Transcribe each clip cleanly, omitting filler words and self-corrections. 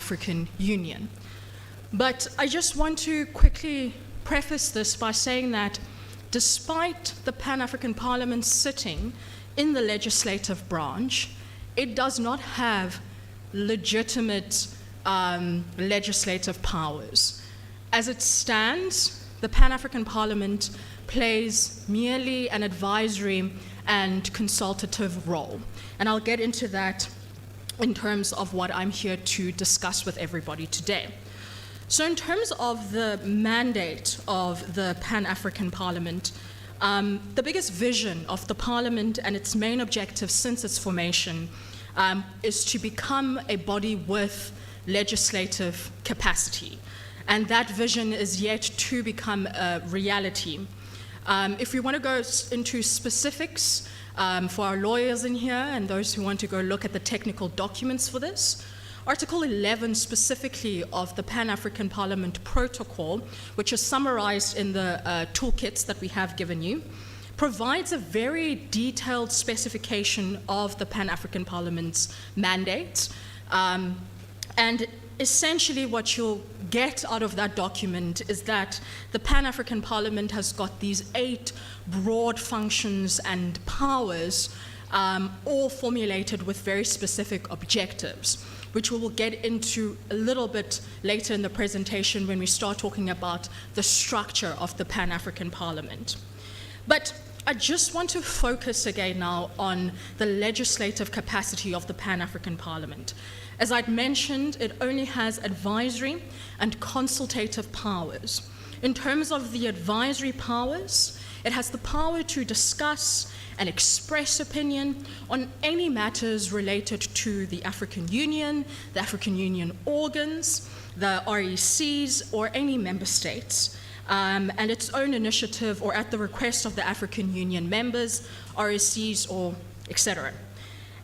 Pan-African Union. But I just want to quickly preface this by saying that despite the Pan-African Parliament sitting in the legislative branch, it does not have legitimate legislative powers. As it stands, the Pan-African Parliament plays merely an advisory and consultative role. And I'll get into that in terms of what I'm here to discuss with everybody today. So in terms of the mandate of the Pan-African Parliament, the biggest vision of the Parliament and its main objective since its formation is to become a body with legislative capacity. And that vision is yet to become a reality. If we want to go into specifics for our lawyers in here and those who want to go look at the technical documents for this, Article 11 specifically of the Pan-African Parliament Protocol, which is summarized in the toolkits that we have given you, provides a very detailed specification of the Pan-African Parliament's mandate. And essentially what you'll get out of that document is that the Pan-African Parliament has got these 8 broad functions and powers, all formulated with very specific objectives, which we will get into a little bit later in the presentation when we start talking about the structure of the Pan-African Parliament. But I just want to focus again now on the legislative capacity of the Pan-African Parliament. As I'd mentioned, it only has advisory and consultative powers. In terms of the advisory powers, it has the power to discuss and express opinion on any matters related to the African Union organs, the RECs, or any member states, and its own initiative or at the request of the African Union members, RECs, or etc.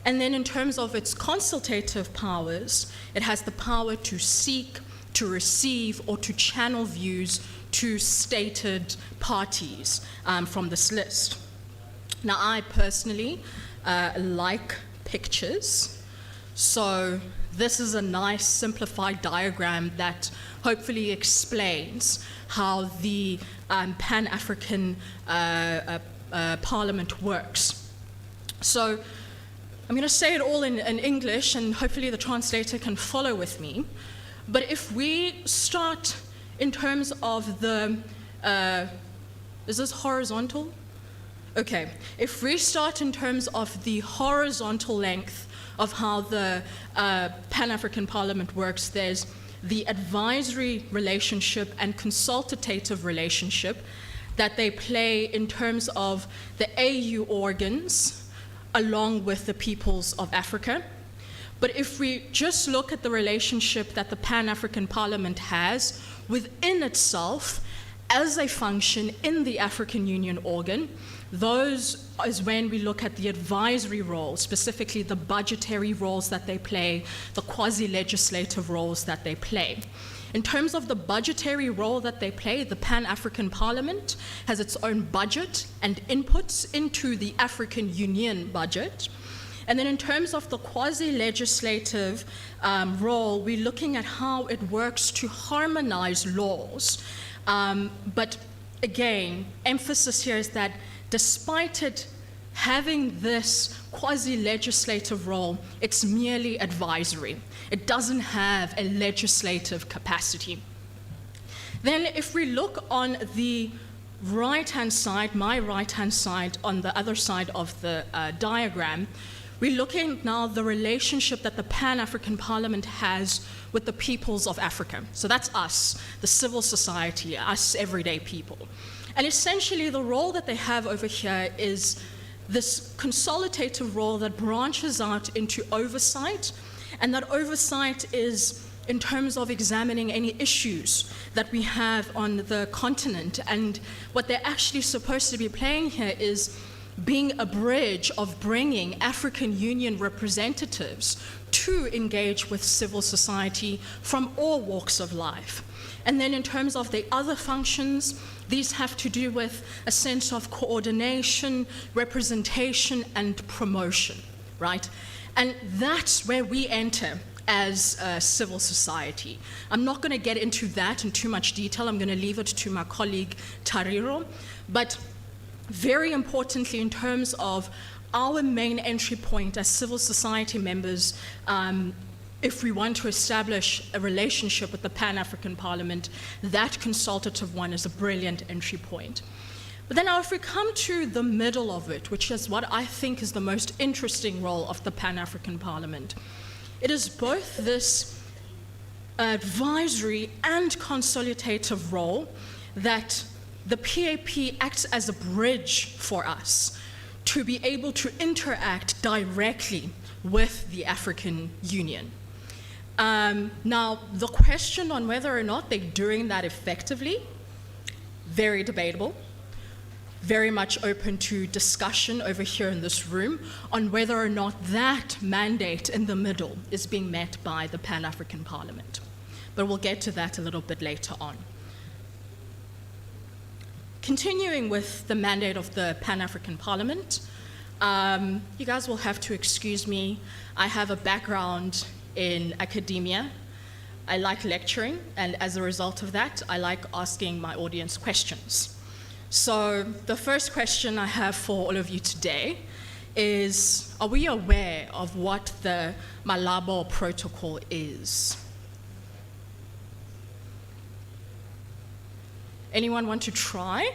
And then in terms of its consultative powers, it has the power to seek, to receive, or to channel views to stated parties from this list. Now, I personally like pictures, so this is a nice simplified diagram that hopefully explains how the Pan-African Parliament works. So I'm going to say it all in English, and hopefully the translator can follow with me. But if we start in terms of the, is this horizontal? Okay, if we start in terms of the horizontal length of how the Pan-African Parliament works, there's the advisory relationship and consultative relationship that they play in terms of the AU organs along with the peoples of Africa. But if we just look at the relationship that the Pan-African Parliament has within itself as a function in the African Union organ, those is when we look at the advisory role, specifically the budgetary roles that they play, the quasi-legislative roles that they play. In terms of the budgetary role that they play, the Pan-African Parliament has its own budget and inputs into the African Union budget. And then in terms of the quasi-legislative role, we're looking at how it works to harmonize laws. But again, emphasis here is that despite it having this quasi-legislative role, it's merely advisory. It doesn't have a legislative capacity. Then if we look on the right-hand side, my right-hand side, on the other side of the diagram, we're looking now at the relationship that the Pan-African Parliament has with the peoples of Africa. So that's us, the civil society, us everyday people. And essentially the role that they have over here is this consultative role that branches out into oversight, and that oversight is in terms of examining any issues that we have on the continent. And what they're actually supposed to be playing here is being a bridge of bringing African Union representatives to engage with civil society from all walks of life. And then in terms of the other functions, these have to do with a sense of coordination, representation, and promotion, right? And that's where we enter as civil society. I'm not going to get into that in too much detail. I'm going to leave it to my colleague Tariro. But very importantly, in terms of our main entry point as civil society members, if we want to establish a relationship with the Pan-African Parliament, that consultative one is a brilliant entry point. But then now if we come to the middle of it, which is what I think is the most interesting role of the Pan-African Parliament, it is both this advisory and consolidative role that the PAP acts as a bridge for us to be able to interact directly with the African Union. Now, the question on whether or not they're doing that effectively, very debatable, very much open to discussion over here in this room on whether or not that mandate in the middle is being met by the Pan-African Parliament. But we'll get to that a little bit later on. Continuing with the mandate of the Pan-African Parliament, you guys will have to excuse me. I have a background in academia. I like lecturing, and as a result of that, I like asking my audience questions. So the first question I have for all of you today is, are we aware of what the Malabo Protocol is? Anyone want to try?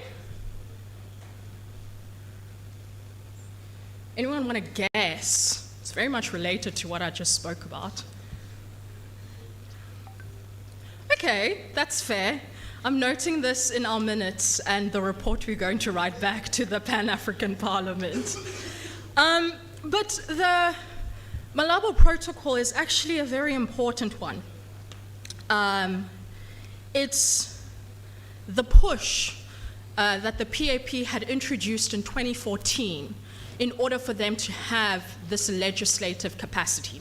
Anyone want to guess? It's very much related to what I just spoke about. Okay, that's fair. I'm noting this in our minutes and the report we're going to write back to the Pan-African Parliament. But the Malabo Protocol is actually a very important one. It's the push that the PAP had introduced in 2014 in order for them to have this legislative capacity.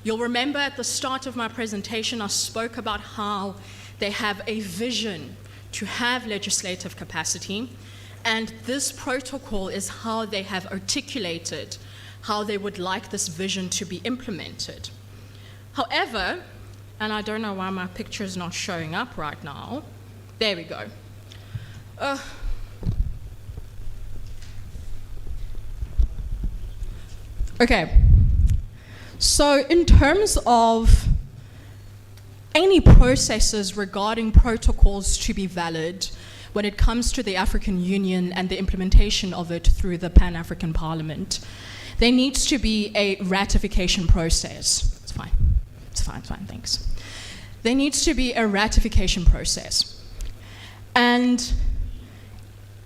You'll remember at the start of my presentation, I spoke about how they have a vision to have legislative capacity, and this protocol is how they have articulated how they would like this vision to be implemented. However, and I don't know why my picture is not showing up right now. There we go. Okay. So in terms of any processes regarding protocols to be valid when it comes to the African Union and the implementation of it through the Pan-African Parliament, there needs to be a ratification process. It's fine, thanks. There needs to be a ratification process. And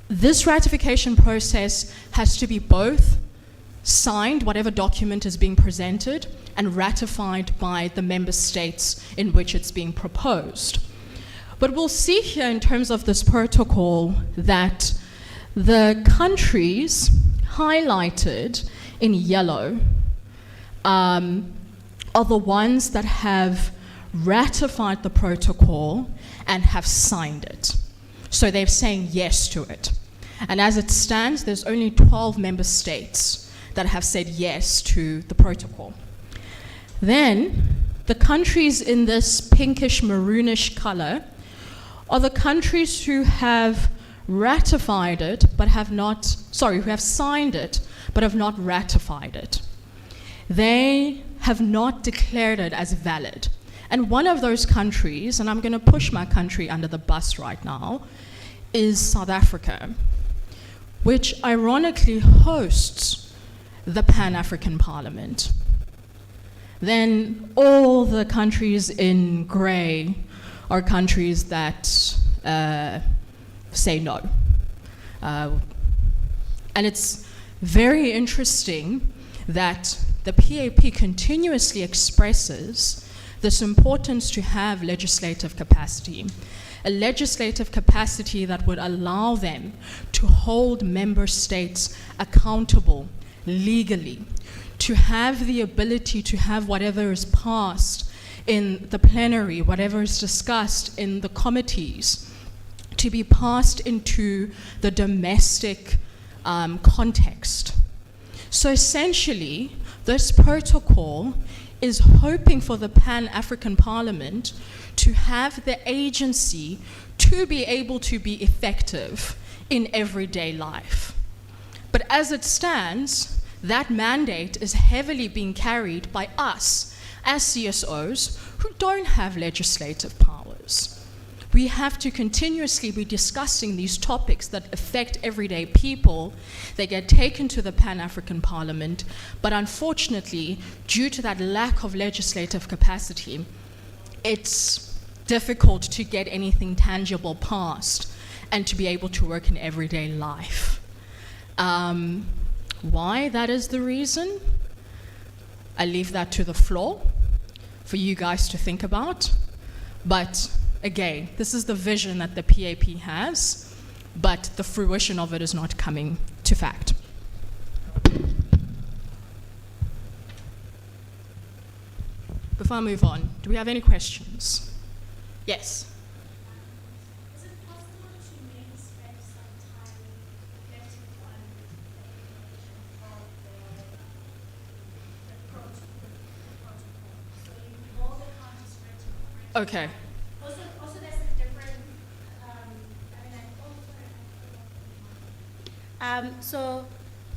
this ratification process has to be both signed, whatever document is being presented, and ratified by the member states in which it's being proposed. But we'll see here in terms of this protocol that the countries highlighted in yellow are the ones that have ratified the protocol and have signed it. So they're saying yes to it. And as it stands, there's only 12 member states that have said yes to the protocol. Then, the countries in this pinkish maroonish color are the countries who have ratified it but have not, who have signed it but have not ratified it. They have not declared it as valid. And one of those countries, and I'm going to push my country under the bus right now, is South Africa, which ironically hosts the Pan-African Parliament. Then all the countries in gray are countries that say no. And it's very interesting that the PAP continuously expresses this importance to have legislative capacity, a legislative capacity that would allow them to hold member states accountable legally, to have the ability to have whatever is passed in the plenary, whatever is discussed in the committees, to be passed into the domestic context. So essentially, this protocol is hoping for the Pan-African Parliament to have the agency to be able to be effective in everyday life. But as it stands, that mandate is heavily being carried by us as CSOs who don't have legislative powers. We have to continuously be discussing these topics that affect everyday people. They get taken to the Pan-African Parliament, but unfortunately, due to that lack of legislative capacity, it's difficult to get anything tangible passed and to be able to work in everyday life. Why that is the reason, I leave that to the floor for you guys to think about. But again, this is the vision that the PAP has, but the fruition of it is not coming to fact. Before I move on, do we have any questions? Yes. Is it possible to maybe spend some time reflecting on the implementation of the protocol? So you involve the counter-strategy. Okay. Also, there's a different.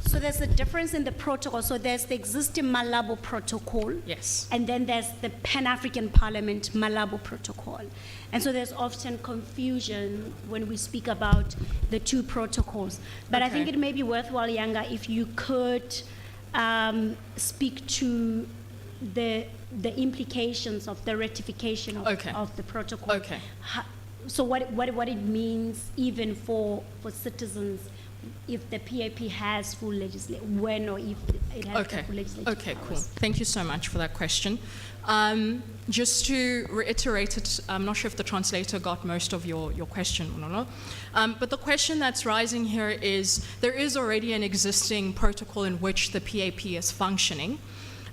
So there's a difference in the protocol. So there's the existing Malabo protocol. Yes. And then there's the Pan-African Parliament Malabo protocol. And so there's often confusion when we speak about the two protocols. But I think it may be worthwhile, Yanga, if you could speak to the implications of the ratification of the protocol. Okay. So what it means even for citizens if the PAP has full legislation, when or if it has full legislative Okay, powers. cool. Thank you so much for that question. Just to reiterate it, I'm not sure if the translator got most of your question or not, but the question that's rising here is there is already an existing protocol in which the PAP is functioning,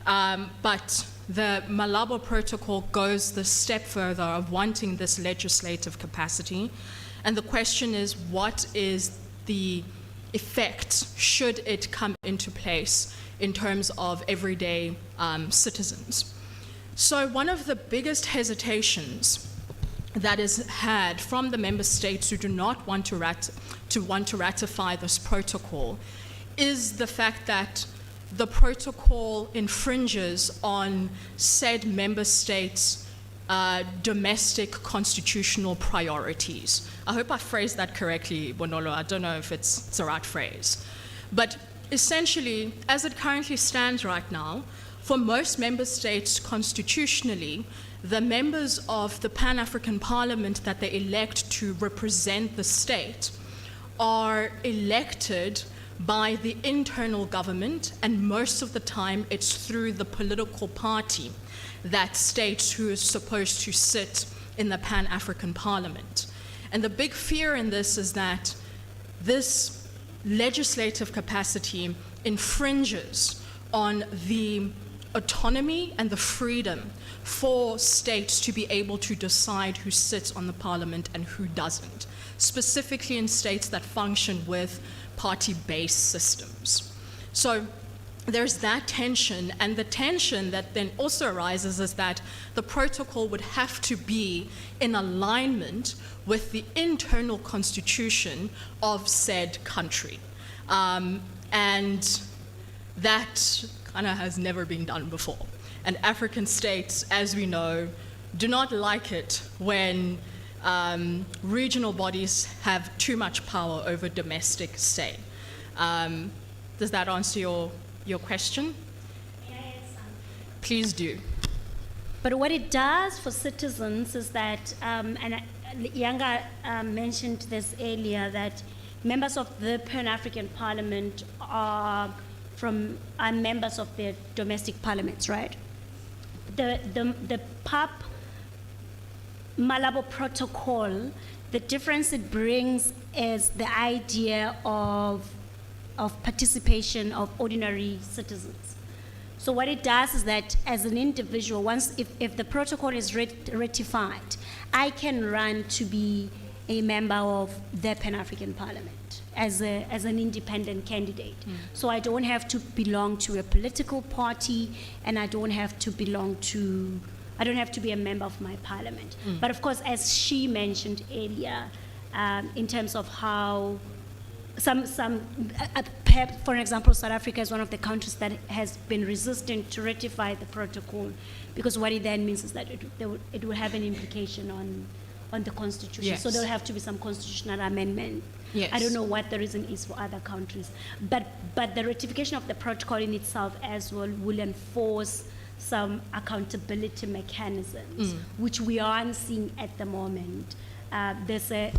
but the Malabo protocol goes the step further of wanting this legislative capacity, and the question is what is the effect should it come into place in terms of everyday citizens. So one of the biggest hesitations that is had from the member states who do not want to ratify this protocol is the fact that the protocol infringes on said member states' domestic constitutional priorities. I hope I phrased that correctly, Bonolo. I don't know if it's the right phrase. But essentially, as it currently stands right now, for most member states constitutionally, the members of the Pan-African Parliament that they elect to represent the state are elected by the internal government, and most of the time it's through the political party that states who is supposed to sit in the Pan-African Parliament. And the big fear in this is that this legislative capacity infringes on the autonomy and the freedom for states to be able to decide who sits on the parliament and who doesn't, specifically in states that function with party-based systems. So there's that tension, and the tension that then also arises is that the protocol would have to be in alignment with the internal constitution of said country. And that kind of has never been done before. And African states, as we know, do not like it when regional bodies have too much power over domestic say. Does that answer your question? May I add something? Please do. But what it does for citizens is that, and Yanga mentioned this earlier, that members of the Pan-African Parliament are members of their domestic parliaments, right? The PAP Malabo Protocol, the difference it brings is the idea of participation of ordinary citizens. So what it does is that as an individual, if the protocol is ratified, I can run to be a member of the Pan-African Parliament as an independent candidate. So I don't have to belong to a political party, and I don't have to be a member of my parliament. But of course, as she mentioned earlier, in terms of how perhaps, for example, South Africa is one of the countries that has been resistant to ratify the protocol, because what it then means is that it will have an implication on the constitution. Yes. So there'll have to be some constitutional amendment. Yes. I don't know what the reason is for other countries, but the ratification of the protocol in itself as well will enforce some accountability mechanisms, which we aren't seeing at the moment. There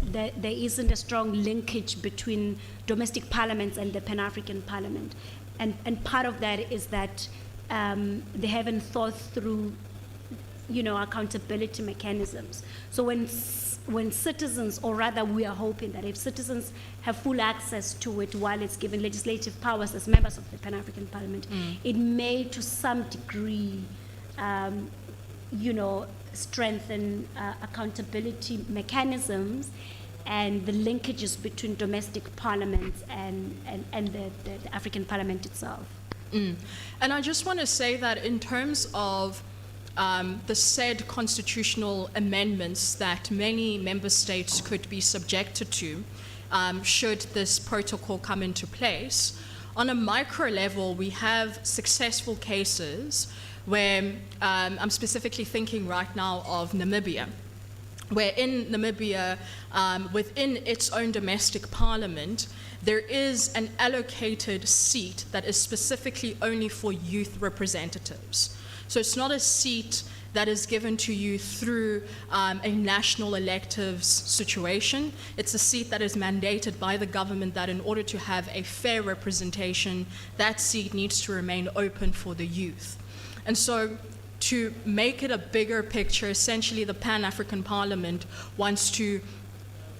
isn't a strong linkage between domestic parliaments and the Pan-African Parliament, and part of that is that they haven't thought through, accountability mechanisms. So when citizens, or rather we are hoping that if citizens have full access to it while it's given legislative powers as members of the Pan-African Parliament, it may to some degree, strengthen accountability mechanisms and the linkages between domestic parliaments and the African Parliament itself. And I just want to say that in terms of the said constitutional amendments that many member states could be subjected to should this protocol come into place, on a micro level, we have successful cases where I'm specifically thinking right now of Namibia, where in Namibia, within its own domestic parliament, there is an allocated seat that is specifically only for youth representatives. So it's not a seat that is given to you through a national electives situation. It's a seat that is mandated by the government that in order to have a fair representation, that seat needs to remain open for the youth. And so to make it a bigger picture, essentially the Pan-African Parliament wants to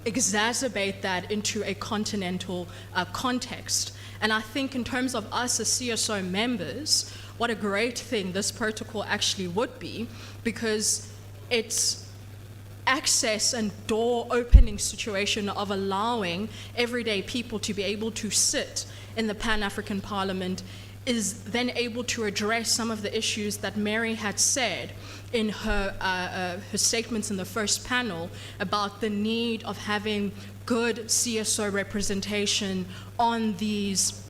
exacerbate that into a continental context. And I think in terms of us as CSO members, what a great thing this protocol actually would be, because it's access and door opening situation of allowing everyday people to be able to sit in the Pan-African Parliament is then able to address some of the issues that Mary had said in her statements in the first panel about the need of having good CSO representation on these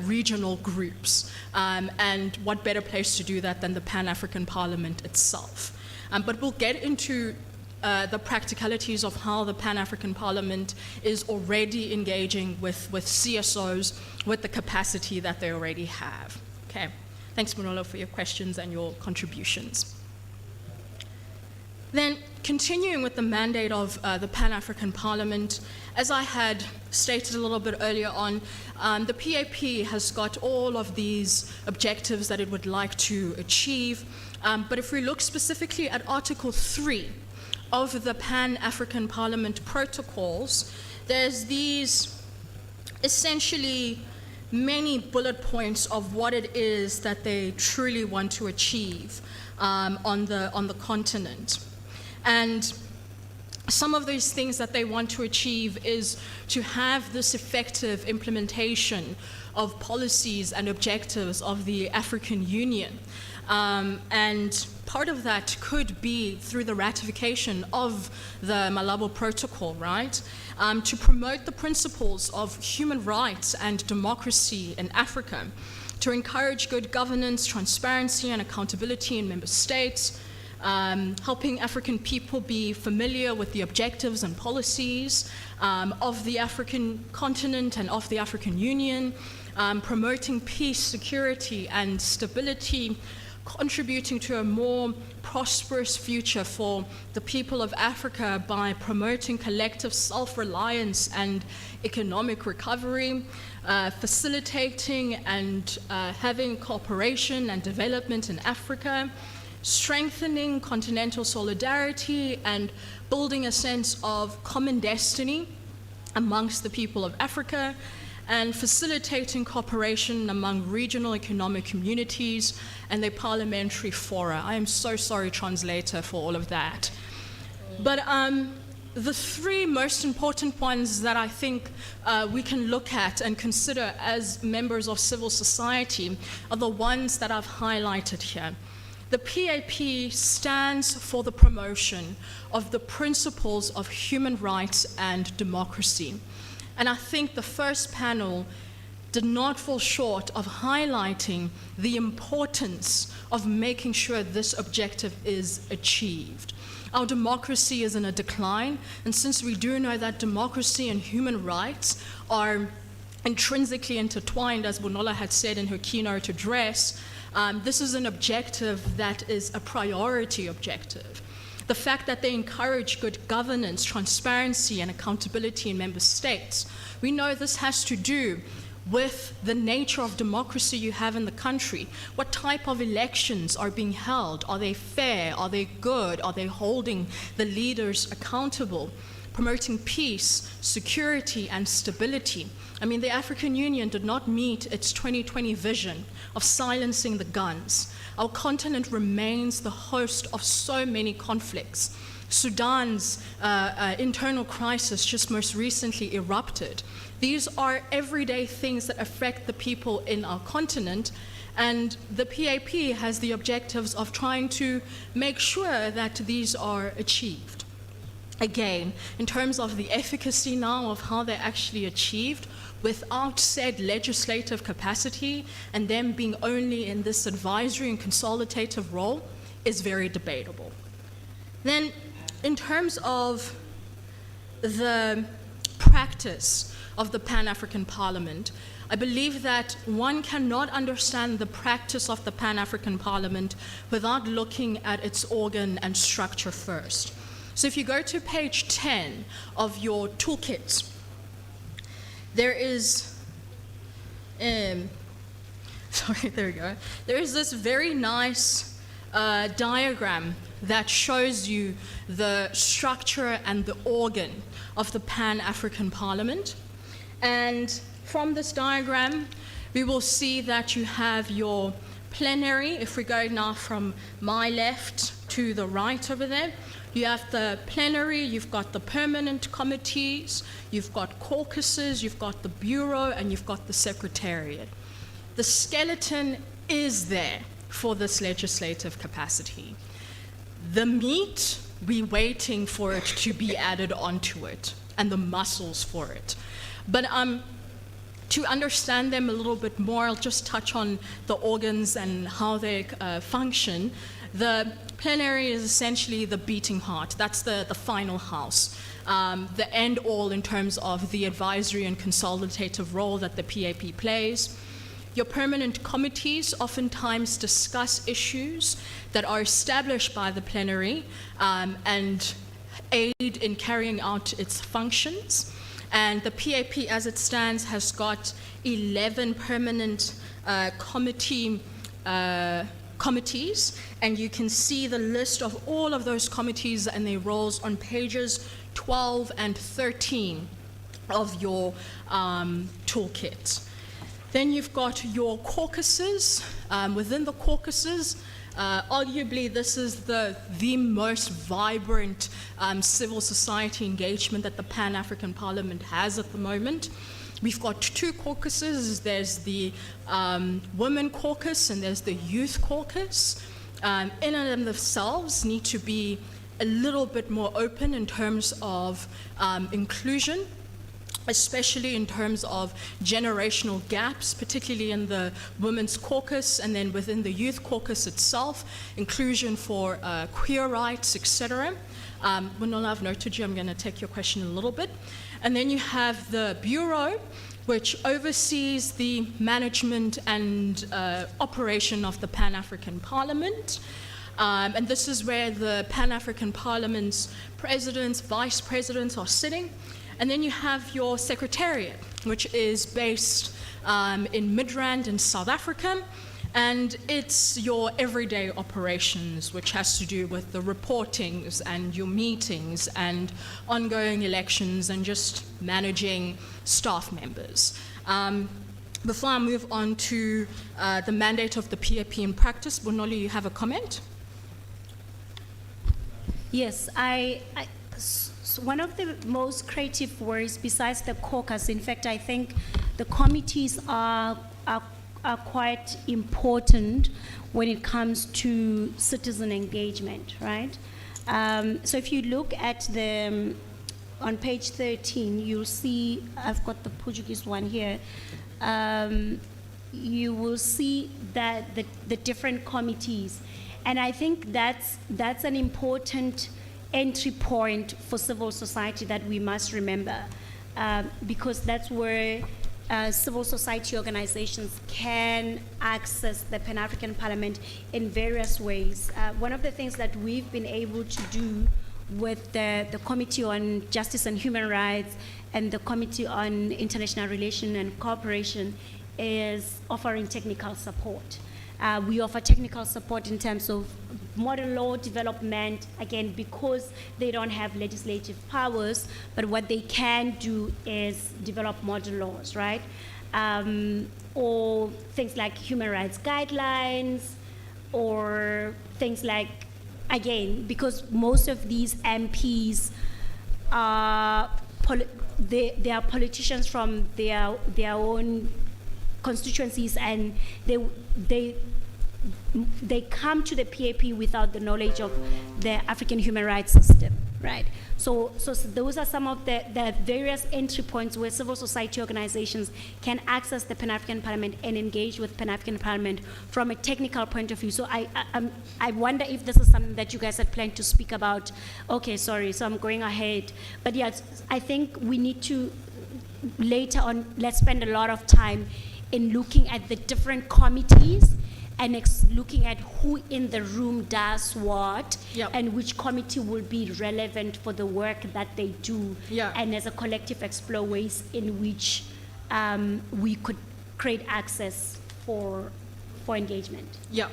regional groups. And what better place to do that than the Pan-African Parliament itself. But we'll get into the practicalities of how the Pan-African Parliament is already engaging with CSOs with the capacity that they already have. Okay, thanks Manolo for your questions and your contributions. Then continuing with the mandate of the Pan-African Parliament, as I had stated a little bit earlier on, the PAP has got all of these objectives that it would like to achieve, but if we look specifically at Article 3 of the Pan-African Parliament protocols, there's these essentially many bullet points of what it is that they truly want to achieve on the continent. And some of those things that they want to achieve is to have this effective implementation of policies and objectives of the African Union. And part of that could be through the ratification of the Malabo Protocol, right? To promote the principles of human rights and democracy in Africa, to encourage good governance, transparency, and accountability in member states, helping African people be familiar with the objectives and policies of the African continent and of the African Union, promoting peace, security, and stability, contributing to a more prosperous future for the people of Africa by promoting collective self-reliance and economic recovery, facilitating and having cooperation and development in Africa, strengthening continental solidarity and building a sense of common destiny amongst the people of Africa, and facilitating cooperation among regional economic communities and their parliamentary fora. I am so sorry, translator, for all of that. But the three most important ones that I think we can look at and consider as members of civil society are the ones that I've highlighted here. The PAP stands for the promotion of the principles of human rights and democracy. And I think the first panel did not fall short of highlighting the importance of making sure this objective is achieved. Our democracy is in a decline, and since we do know that democracy and human rights are intrinsically intertwined, as Bonola had said in her keynote address, this is an objective that is a priority objective. The fact that they encourage good governance, transparency, and accountability in member states, we know this has to do with the nature of democracy you have in the country. What type of elections are being held? Are they fair? Are they good? Are they holding the leaders accountable? Promoting peace, security, and stability. I mean, the African Union did not meet its 2020 vision of silencing the guns. Our continent remains the host of so many conflicts. Sudan's internal crisis just most recently erupted. These are everyday things that affect the people in our continent, and the PAP has the objectives of trying to make sure that these are achieved. Again, in terms of the efficacy now of how they're actually achieved, without said legislative capacity and them being only in this advisory and consultative role, is very debatable. Then, in terms of the practice of the Pan-African Parliament, I believe that one cannot understand the practice of the Pan-African Parliament without looking at its organ and structure first. So if you go to page 10 of your toolkit, there is, there we go. There is this very nice diagram that shows you the structure and the organ of the Pan-African Parliament. And from this diagram, we will see that you have your plenary. If we go now from my left to the right over there, you have the plenary, you've got the permanent committees, you've got caucuses, you've got the bureau, and you've got the secretariat. The skeleton is there for this legislative capacity. The meat, we're waiting for it to be added onto it, and the muscles for it. But to understand them a little bit more, I'll just touch on the organs and how they function. The plenary is essentially the beating heart. That's the final house, the end all in terms of the advisory and consultative role that the PAP plays. Your permanent committees oftentimes discuss issues that are established by the plenary and aid in carrying out its functions. And the PAP, as it stands, has got 11 permanent committees, and you can see the list of all of those committees and their roles on pages 12 and 13 of your toolkit. Then you've got your caucuses. Within the caucuses, arguably this is the most vibrant civil society engagement that the Pan-African Parliament has at the moment. We've got two caucuses. There's the Women Caucus and there's the Youth Caucus. In and of themselves need to be a little bit more open in terms of inclusion, especially in terms of generational gaps, particularly in the Women's Caucus and then within the Youth Caucus itself, inclusion for queer rights, etc. Bonola, I've noted you, I'm going to take your question in a little bit. And then you have the Bureau, which oversees the management and operation of the Pan-African Parliament. And this is where the Pan-African Parliament's presidents, vice presidents are sitting. And then you have your secretariat, which is based in Midrand in South Africa, and it's your everyday operations, which has to do with the reportings and your meetings and ongoing elections and just managing staff members. Before I move on to the mandate of the PAP in practice, Bonoli, you have a comment? Yes, one of the most creative ways, besides the caucus, in fact, I think the committees are quite important when it comes to citizen engagement, right? So if you look at the, on page 13, you'll see, I've got the Portuguese one here, you will see that the different committees. And I think that's an important entry point for civil society that we must remember, because that's where civil society organizations can access the Pan-African Parliament in various ways. One of the things that we've been able to do with the Committee on Justice and Human Rights and the Committee on International Relations and Cooperation is offering technical support. We offer technical support in terms of model law development, again, because they don't have legislative powers, but what they can do is develop model laws, right? Or things like human rights guidelines, or things like, again, because most of these MPs are, they are politicians from their own constituencies, and they come to the PAP without the knowledge of the African human rights system, right? So those are some of the various entry points where civil society organizations can access the Pan-African Parliament and engage with Pan-African Parliament from a technical point of view. So I wonder if this is something that you guys had planned to speak about. Okay, sorry, so I'm going ahead. But yes, I think we need to, later on, let's spend a lot of time in looking at the different committees and looking at who in the room does what, Yep. and which committee will be relevant for the work that they do, Yeah. and as a collective explore ways in which we could create access for engagement. Yeah.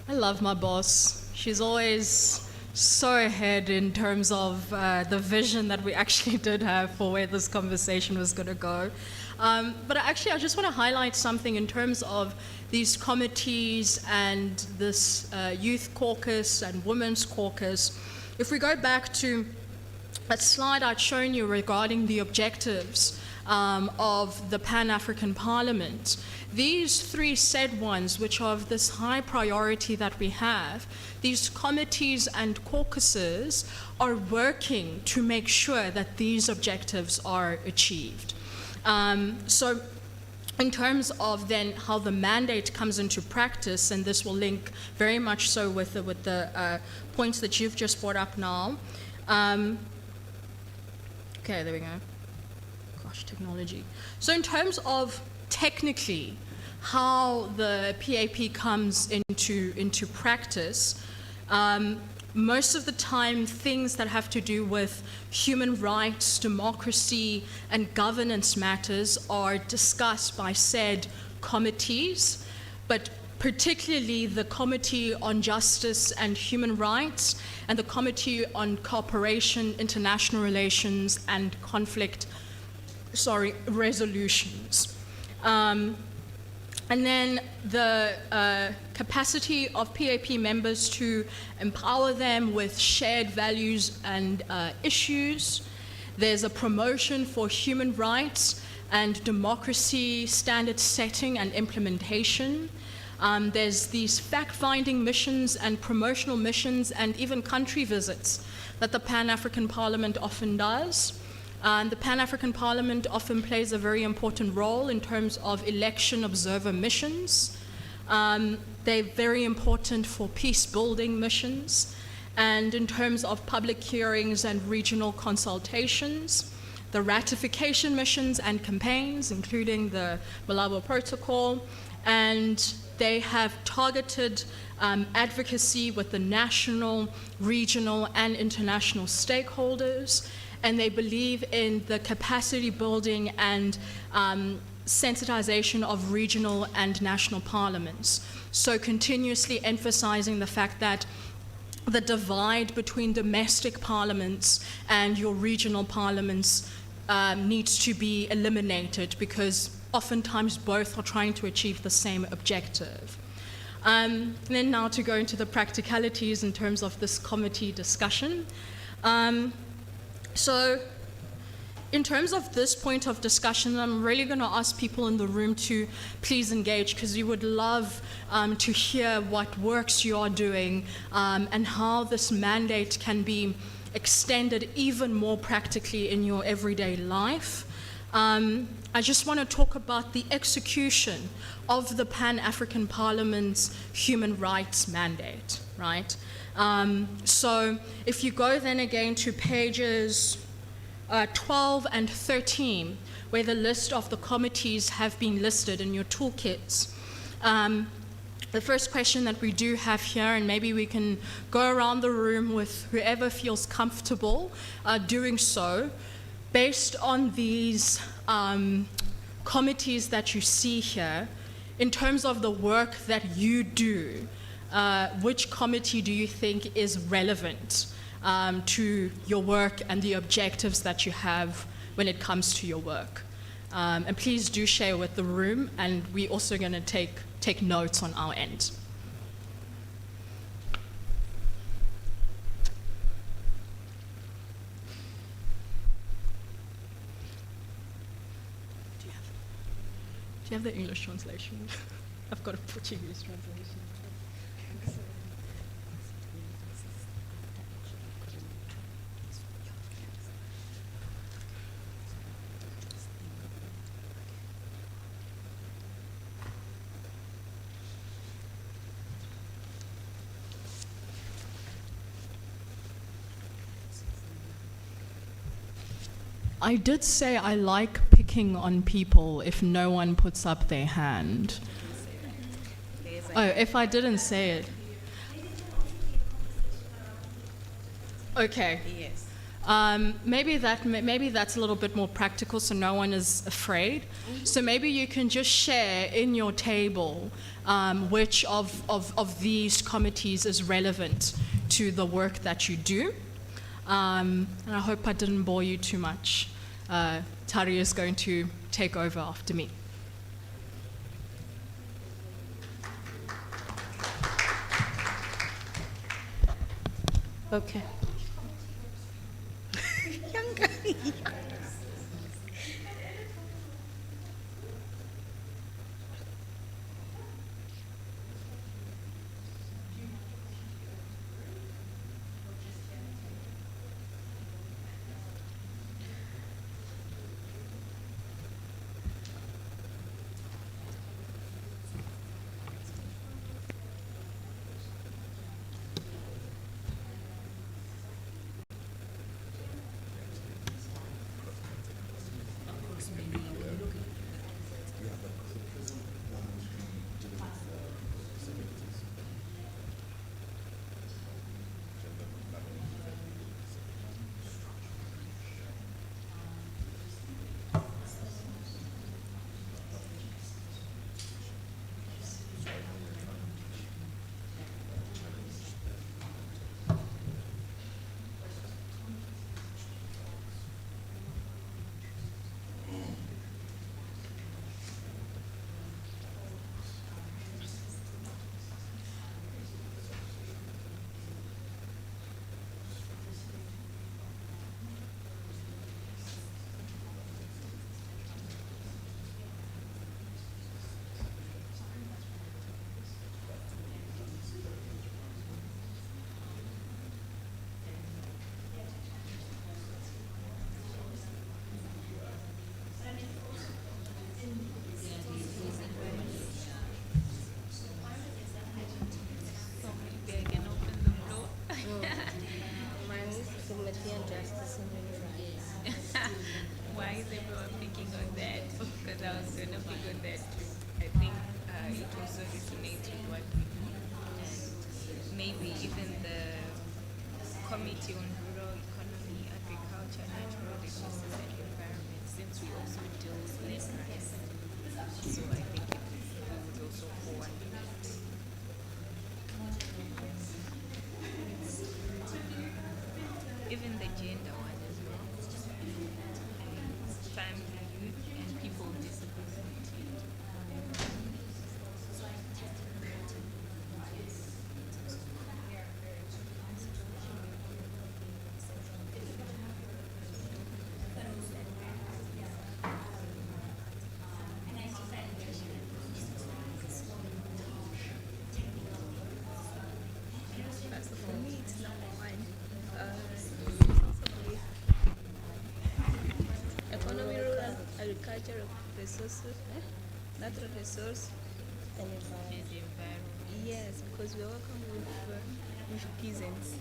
I love my boss. She's always so ahead in terms of the vision that we actually did have for where this conversation was going to go. But actually, I just want to highlight something in terms of these committees and this youth caucus and women's caucus. If we go back to that slide I'd shown you regarding the objectives of the Pan-African Parliament, these three said ones, which are of this high priority that we have, these committees and caucuses are working to make sure that these objectives are achieved. So in terms of then how the mandate comes into practice, and this will link very much so with the points that you've just brought up now. Okay, there we go. Gosh, technology. So in terms of technically how the PAP comes into practice, most of the time things that have to do with human rights, democracy, and governance matters are discussed by said committees, but particularly the Committee on Justice and Human Rights and the Committee on Cooperation, International Relations, and Conflict resolutions. And then the capacity of PAP members to empower them with shared values and issues. There's a promotion for human rights and democracy standard setting and implementation. There's these fact-finding missions and promotional missions and even country visits that the Pan-African Parliament often does. The Pan-African Parliament often plays a very important role in terms of election observer missions. They're very important for peace-building missions, and in terms of public hearings and regional consultations, the ratification missions and campaigns, including the Malabo Protocol, and they have targeted advocacy with the national, regional, and international stakeholders, and they believe in the capacity building and sensitization of regional and national parliaments. So continuously emphasizing the fact that the divide between domestic parliaments and your regional parliaments needs to be eliminated, because oftentimes both are trying to achieve the same objective. And then now to go into the practicalities in terms of this committee discussion. So in terms of this point of discussion, I'm really going to ask people in the room to please engage, because we would love to hear what works you are doing and how this mandate can be extended even more practically in your everyday life. I just want to talk about the execution of the Pan-African Parliament's human rights mandate, right? So if you go then again to pages 12 and 13, where the list of the committees have been listed in your toolkits. The first question that we do have here, and maybe we can go around the room with whoever feels comfortable doing so, based on these committees that you see here, in terms of the work that you do, which committee do you think is relevant to your work and the objectives that you have when it comes to your work? And please do share with the room, and we're also going to take notes on our end. Do you have the English translation? I've got a Portuguese translation. I did say I like picking on people if no one puts up their hand. Oh, if I didn't say it. Okay. Yes. Maybe that's a little bit more practical, so no one is afraid. So maybe you can just share in your table which of these committees is relevant to the work that you do. And I hope I didn't bore you too much. Tari is going to take over after me. Okay. Why is everyone picking on that? Because I was going to pick on that too. I think it also resonates with what we do. And maybe even the Committee on Rural Economy, Agriculture, Natural Resources and Environment, since we also deal with land rights. So I think it would also fall under that. Even the gender one as well. Family, youth, and people with disability. natural resources, natural resource. And environment. And environment. Yes, because we're working with peasants.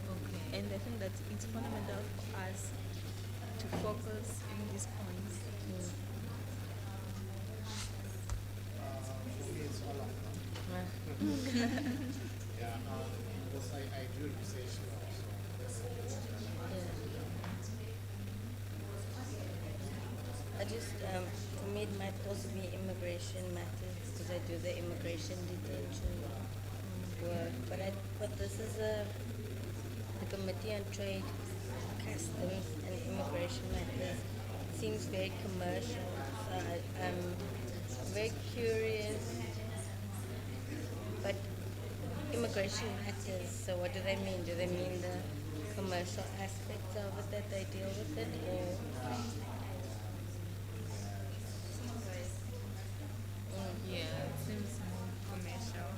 Okay. And I think that it's fundamental for us to focus in these points. Because I do research also. I just, for me, it might also be immigration matters because I do the immigration detention work. But this is the Committee on Trade, Customs, and Immigration Matters. It seems very commercial. So I'm very curious. But immigration matters. So what do they mean? Do they mean the commercial aspects of it that they deal with it, or? Yeah, it seems more commercial.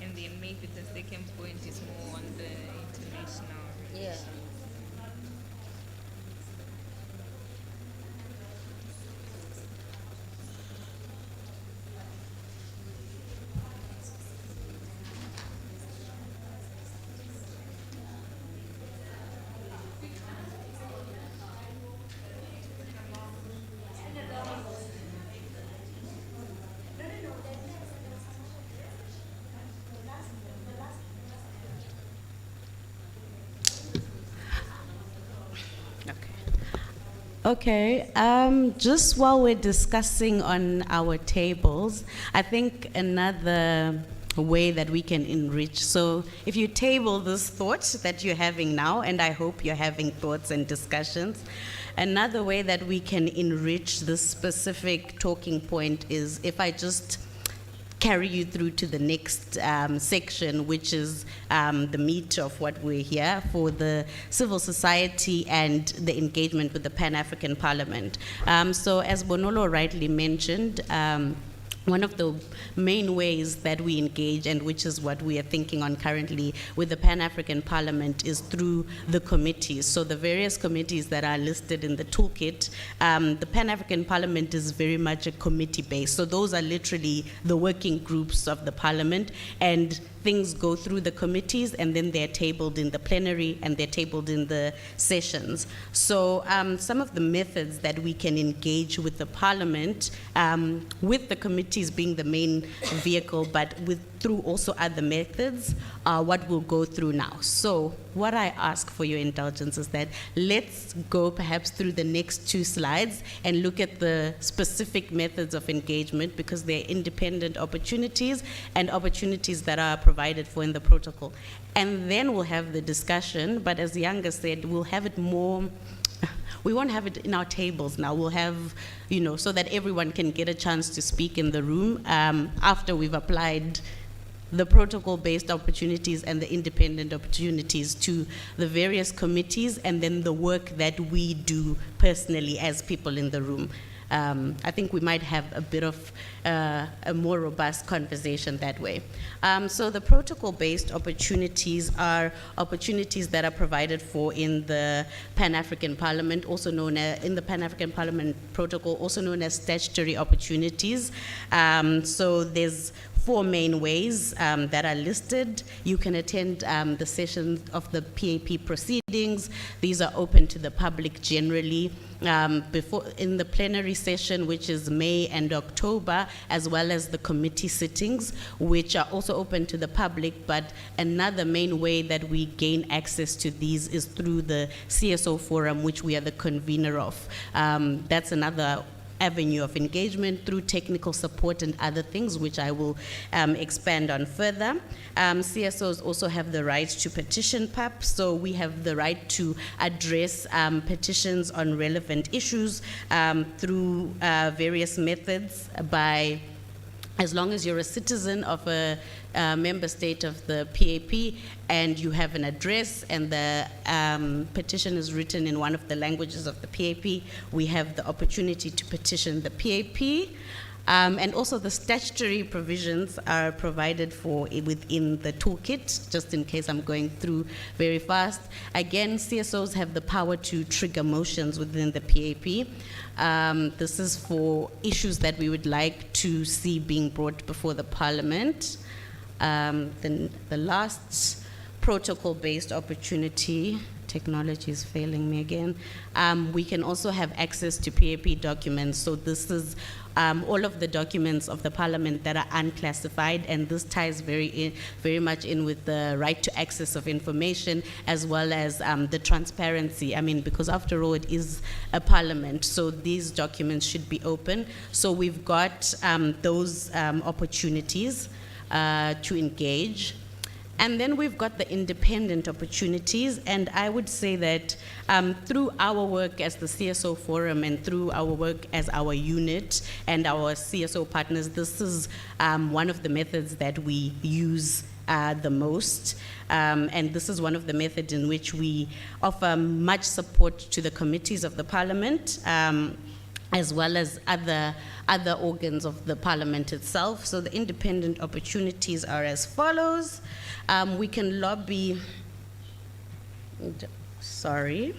And then maybe the second point is more on the international Yeah. relations. Okay, just while we're discussing on our tables, I think another way that we can enrich. So if you table this thought that you're having now, and I hope you're having thoughts and discussions, another way that we can enrich this specific talking point is if I just carry you through to the next section, which is the meat of what we're here for, the civil society and the engagement with the Pan-African Parliament. So as Bonolo rightly mentioned, one of the main ways that we engage, and which is what we are thinking on currently with the Pan-African Parliament, is through the committees. So the various committees that are listed in the toolkit, the Pan-African Parliament is very much a committee based. So those are literally the working groups of the Parliament, and things go through the committees and then they're tabled in the plenary and they're tabled in the sessions. So some of the methods that we can engage with the Parliament, with the committees being the main vehicle, but through also other methods, what we'll go through now. So what I ask for your indulgence is that let's go perhaps through the next two slides and look at the specific methods of engagement, because they're independent opportunities and opportunities that are provided for in the protocol. And then we'll have the discussion, but as Yanga said, we'll have it more, we won't have it in our tables now. We'll have, so that everyone can get a chance to speak in the room after we've applied the protocol-based opportunities and the independent opportunities to the various committees, and then the work that we do personally as people in the room. I think we might have a bit of a more robust conversation that way. So the protocol-based opportunities are opportunities that are provided for in the Pan-African Parliament, also known as, in the Pan-African Parliament Protocol, also known as statutory opportunities. So there's 4 main ways that are listed. You can attend the sessions of the PAP proceedings. These are open to the public generally. Before in the plenary session, which is May and October, as well as the committee sittings, which are also open to the public. But another main way that we gain access to these is through the CSO forum, which we are the convener of. That's another avenue of engagement through technical support and other things, which I will expand on further. CSOs also have the right to petition PAP, so we have the right to address petitions on relevant issues through various methods by, as long as you're a citizen of a member state of the PAP and you have an address and the petition is written in one of the languages of the PAP, we have the opportunity to petition the PAP. And also the statutory provisions are provided for within the toolkit, just in case I'm going through very fast. Again, CSOs have the power to trigger motions within the PAP. This is for issues that we would like to see being brought before the Parliament. Then the last protocol-based opportunity, technology is failing me again. We can also have access to PAP documents. So this is all of the documents of the Parliament that are unclassified, and this ties very much in with the right to access of information, as well as the transparency. I mean, because after all, it is a Parliament, so these documents should be open. So we've got those opportunities to engage. And then we've got the independent opportunities, and I would say that through our work as the CSO Forum and through our work as our unit and our CSO partners, this is one of the methods that we use the most. And this is one of the methods in which we offer much support to the committees of the Parliament, as well as other organs of the Parliament itself. So the independent opportunities are as follows. We can lobby, sorry.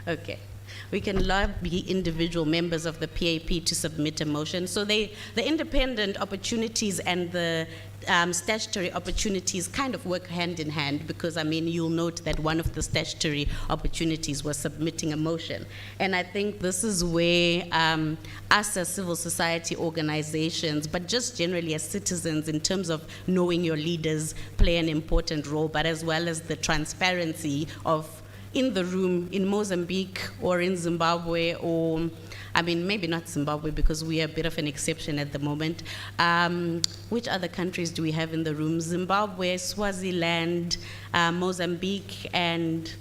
Okay. We can lobby individual members of the PAP to submit a motion. So the independent opportunities and the statutory opportunities kind of work hand in hand, because I mean, you'll note that one of the statutory opportunities was submitting a motion. And I think this is where us as civil society organizations, but just generally as citizens in terms of knowing your leaders, play an important role, but as well as the transparency of in the room in Mozambique or in Zimbabwe, or I mean, maybe not Zimbabwe because we are a bit of an exception at the moment. Which other countries do we have in the room? Zimbabwe, Swaziland, Mozambique, and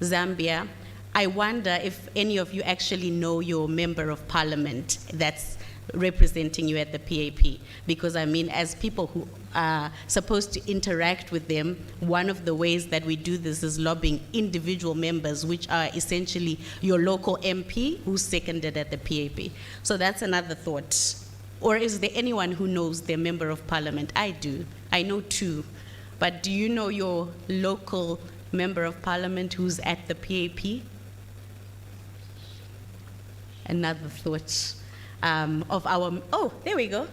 Zambia. I wonder if any of you actually know your member of parliament that's representing you at the PAP, because I mean, as people who are supposed to interact with them, one of the ways that we do this is lobbying individual members, which are essentially your local MP who's seconded at the PAP. So that's another thought. Or is there anyone who knows their member of parliament? I do. I know two. But do you know your local member of parliament who's at the PAP? Another thought. Of our, oh, there we go.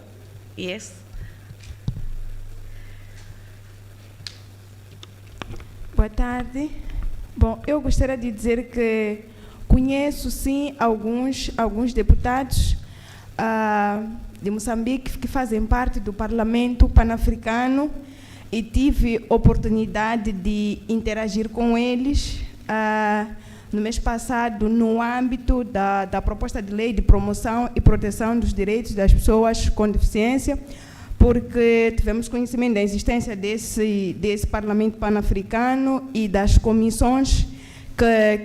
Yes. Boa tarde. Bom, eu gostaria de dizer que conheço sim alguns deputados de Moçambique que fazem parte do Parlamento Pan-Africano e tive oportunidade de interagir com eles no mês passado, no âmbito da proposta de lei de promoção e proteção dos direitos das pessoas com deficiência, porque tivemos conhecimento da existência desse Parlamento Pan-Africano e das comissões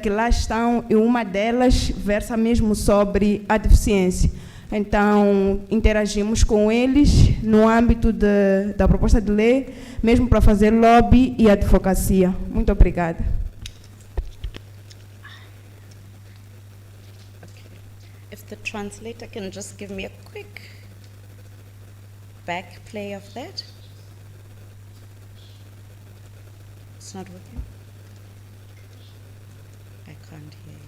que lá estão, e uma delas versa mesmo sobre a deficiência. Então, interagimos com eles no âmbito da proposta de lei, mesmo para fazer lobby e advocacia. Muito obrigada. If the translator can just give me a quick back play of that. It's not working. I can't hear you.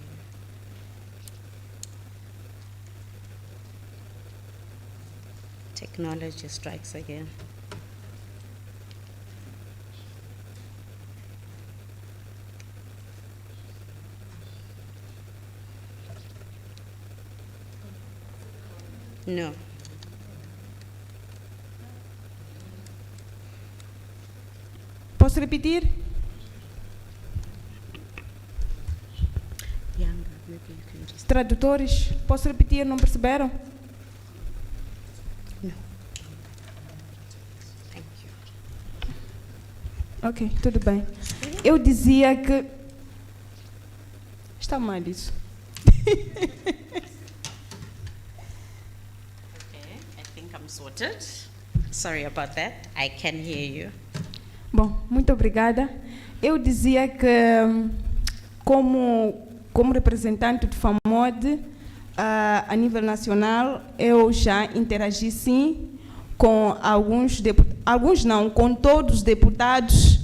Technology strikes again. No. Posso repetir? Younger, maybe you can just. Tradutores, posso repetir? Não perceberam? No. Thank you. Ok, tudo bem. Eu dizia que... Está mal isso. I'm sorted. Sorry about that. I can hear you. Bom, muito obrigada. Eu dizia que, como representante de FAMOD, a nível nacional, eu já interagi sim com com todos os deputados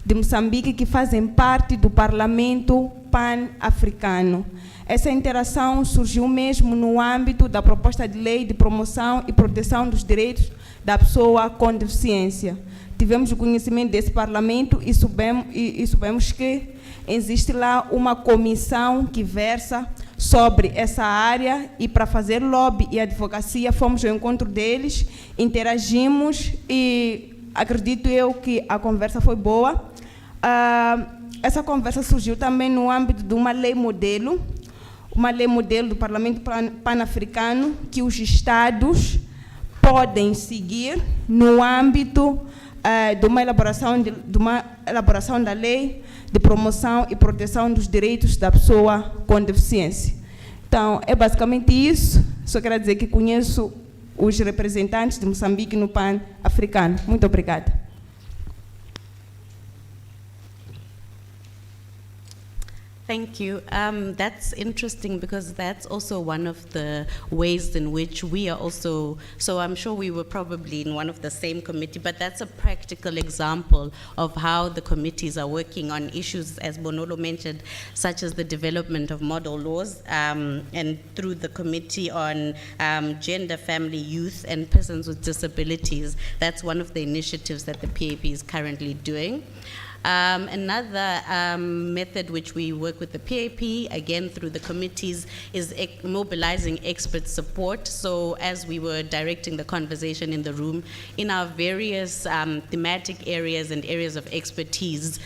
de Moçambique que fazem parte do Parlamento Pan-Africano. Essa interação surgiu mesmo no âmbito da proposta de lei de promoção e proteção dos direitos da pessoa com deficiência. Tivemos o conhecimento desse parlamento e soubemos que existe lá uma comissão que versa sobre essa área, e para fazer lobby e advocacia fomos ao encontro deles, interagimos e acredito eu que a conversa foi boa. Essa conversa surgiu também no âmbito de uma lei modelo do Parlamento Pan-Africano que os Estados podem seguir no âmbito de uma elaboração da lei de promoção e proteção dos direitos da pessoa com deficiência. Então, é basicamente isso. Só quero dizer que conheço os representantes de Moçambique no Pan-Africano. Muito obrigada. Thank you. That's interesting because that's also one of the ways in which we are also, so I'm sure we were probably in one of the same committee, but that's a practical example of how the committees are working on issues, as Bonolo mentioned, such as the development of model laws, and through the Committee on Gender, Family, Youth, and Persons with Disabilities. That's one of the initiatives that the PAP is currently doing. Another method which we work with the PAP, again through the committees, is mobilizing expert support. So as we were directing the conversation in the room, in our various thematic areas and areas of expertise,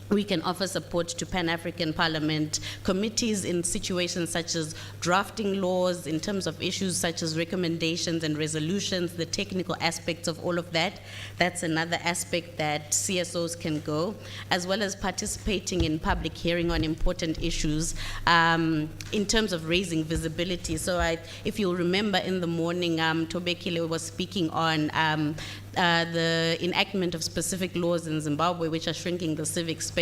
we can offer support to Pan-African Parliament committees in situations such as drafting laws, in terms of issues such as recommendations and resolutions, the technical aspects of all of that. That's another aspect that CSOs can go, as well as participating in public hearing on important issues in terms of raising visibility. So if you'll remember in the morning, Tobekile was speaking on the enactment of specific laws in Zimbabwe which are shrinking the civic space.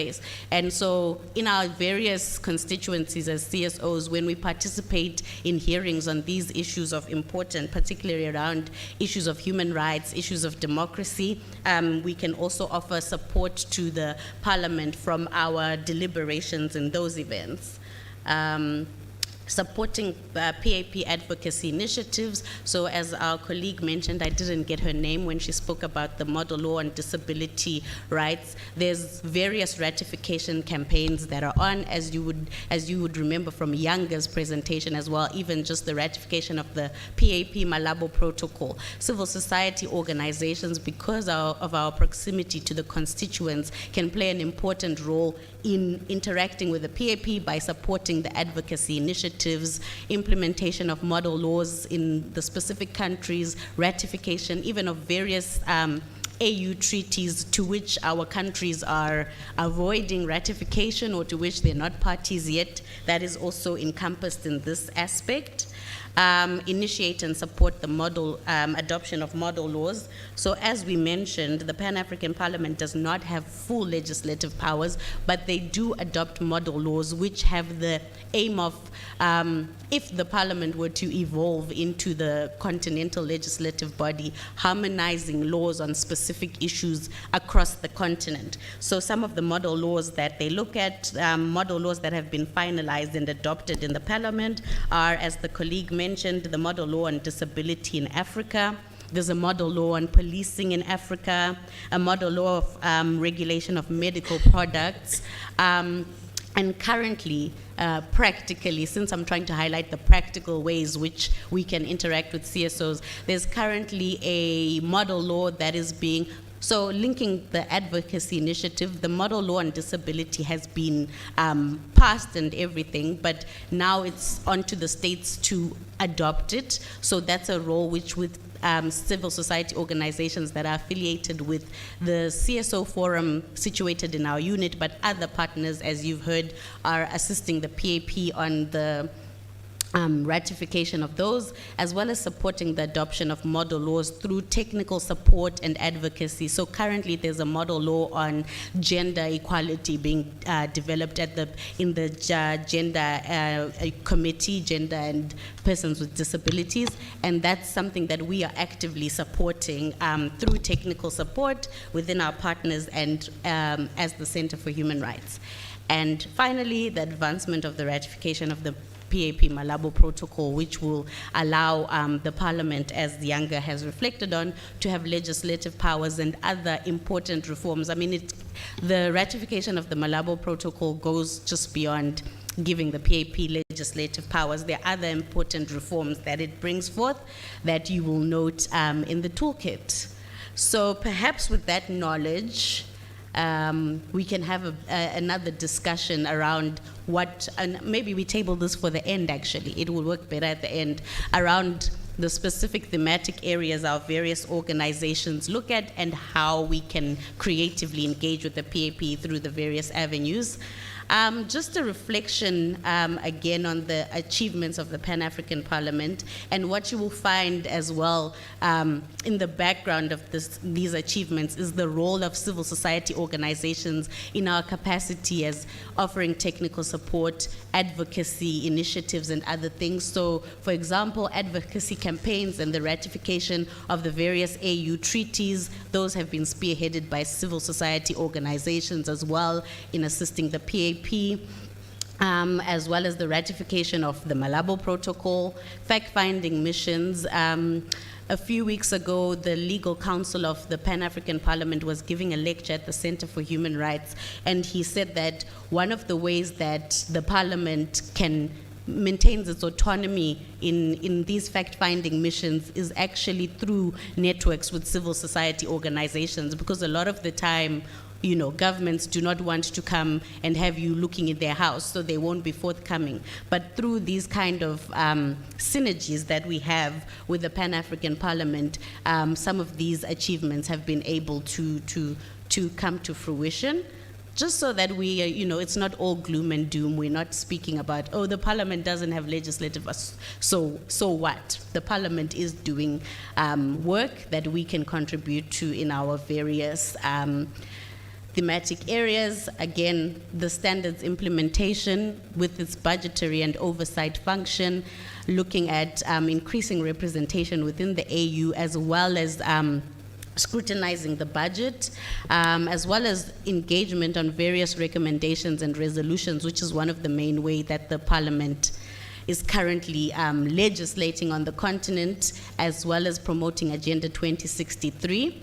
And so in our various constituencies as CSOs, when we participate in hearings on these issues of importance, particularly around issues of human rights, issues of democracy, we can also offer support to the Parliament from our deliberations in those events. Supporting PAP advocacy initiatives. So as our colleague mentioned, I didn't get her name when she spoke about the model law on disability rights. There's various ratification campaigns that are on, as you would remember from Yanga's presentation as well, even just the ratification of the PAP Malabo Protocol. Civil society organizations, because of our proximity to the constituents, can play an important role in interacting with the PAP by supporting the advocacy initiatives, implementation of model laws in the specific countries, ratification even of various AU treaties to which our countries are avoiding ratification or to which they're not parties yet. That is also encompassed in this aspect. Initiate and support the model adoption of model laws. So as we mentioned, the Pan-African Parliament does not have full legislative powers, but they do adopt model laws which have the aim of, if the Parliament were to evolve into the continental legislative body, harmonizing laws on specific issues across the continent. So some of the model laws that they look at, model laws that have been finalized and adopted in the Parliament are, as the colleague mentioned, the model law on disability in Africa. There's a model law on policing in Africa, a model law of regulation of medical products, and currently, practically, since I'm trying to highlight the practical ways which we can interact with CSOs, there's currently a model law that is being, so linking the advocacy initiative, the model law on disability has been passed and everything, but now it's on to the states to adopt it. So that's a role which with civil society organizations that are affiliated with the CSO forum situated in our unit, but other partners, as you've heard, are assisting the PAP on the ratification of those, as well as supporting the adoption of model laws through technical support and advocacy. So currently there's a model law on gender equality being developed in the gender committee, gender and persons with disabilities, and that's something that we are actively supporting through technical support within our partners and as the Center for Human Rights. And finally, the advancement of the ratification of the PAP Malabo Protocol, which will allow the Parliament, as Yanga has reflected on, to have legislative powers and other important reforms. I mean, the ratification of the Malabo Protocol goes just beyond giving the PAP legislative powers. There are other important reforms that it brings forth that you will note in the toolkit. So perhaps with that knowledge, we can have another discussion around what, and maybe we table this for the end actually, it will work better at the end, around the specific thematic areas our various organizations look at and how we can creatively engage with the PAP through the various avenues. Just a reflection again on the achievements of the Pan-African Parliament, and what you will find as well in the background of these achievements is the role of civil society organizations in our capacity as offering technical support, advocacy initiatives and other things. So for example, advocacy campaigns and the ratification of the various AU treaties, those have been spearheaded by civil society organizations as well in assisting the PAP. As well as the ratification of the Malabo Protocol, fact-finding missions. A few weeks ago, the legal counsel of the Pan-African Parliament was giving a lecture at the Center for Human Rights, and he said that one of the ways that the Parliament can maintains its autonomy in these fact-finding missions is actually through networks with civil society organizations, because a lot of the time, you know, governments do not want to come and have you looking in their house, so they won't be forthcoming. But through these kind of synergies that we have with the Pan-African Parliament, some of these achievements have been able to come to fruition. Just so that we, you know, it's not all gloom and doom. We're not speaking about, oh, the Parliament doesn't have legislative, so what? The Parliament is doing work that we can contribute to in our various thematic areas. Again, the standards implementation with its budgetary and oversight function, looking at increasing representation within the AU, as well as scrutinizing the budget, as well as engagement on various recommendations and resolutions, which is one of the main ways that the Parliament is currently legislating on the continent, as well as promoting Agenda 2063.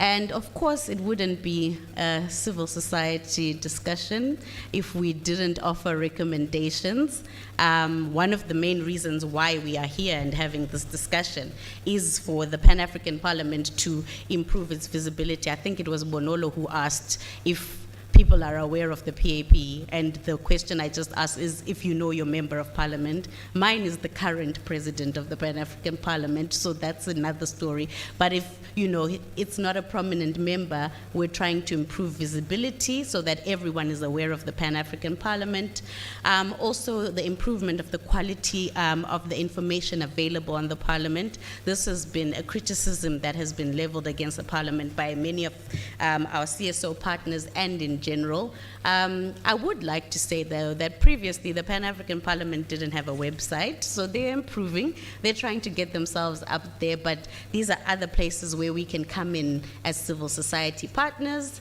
And of course, it wouldn't be a civil society discussion if we didn't offer recommendations. One of the main reasons why we are here and having this discussion is for the Pan-African Parliament to improve its visibility. I think it was Bonolo who asked if people are aware of the PAP, and the question I just asked is if you know your member of Parliament. Mine is the current president of the Pan-African Parliament, so that's another story. But if you know it's not a prominent member, we're trying to improve visibility so that everyone is aware of the Pan-African Parliament. Also, the improvement of the quality of the information available on the Parliament. This has been a criticism that has been leveled against the Parliament by many of our CSO partners and in general. I would like to say, though, that previously the Pan-African Parliament didn't have a website, so they're improving. They're trying to get themselves up there, but these are other places where we can come in as civil society partners,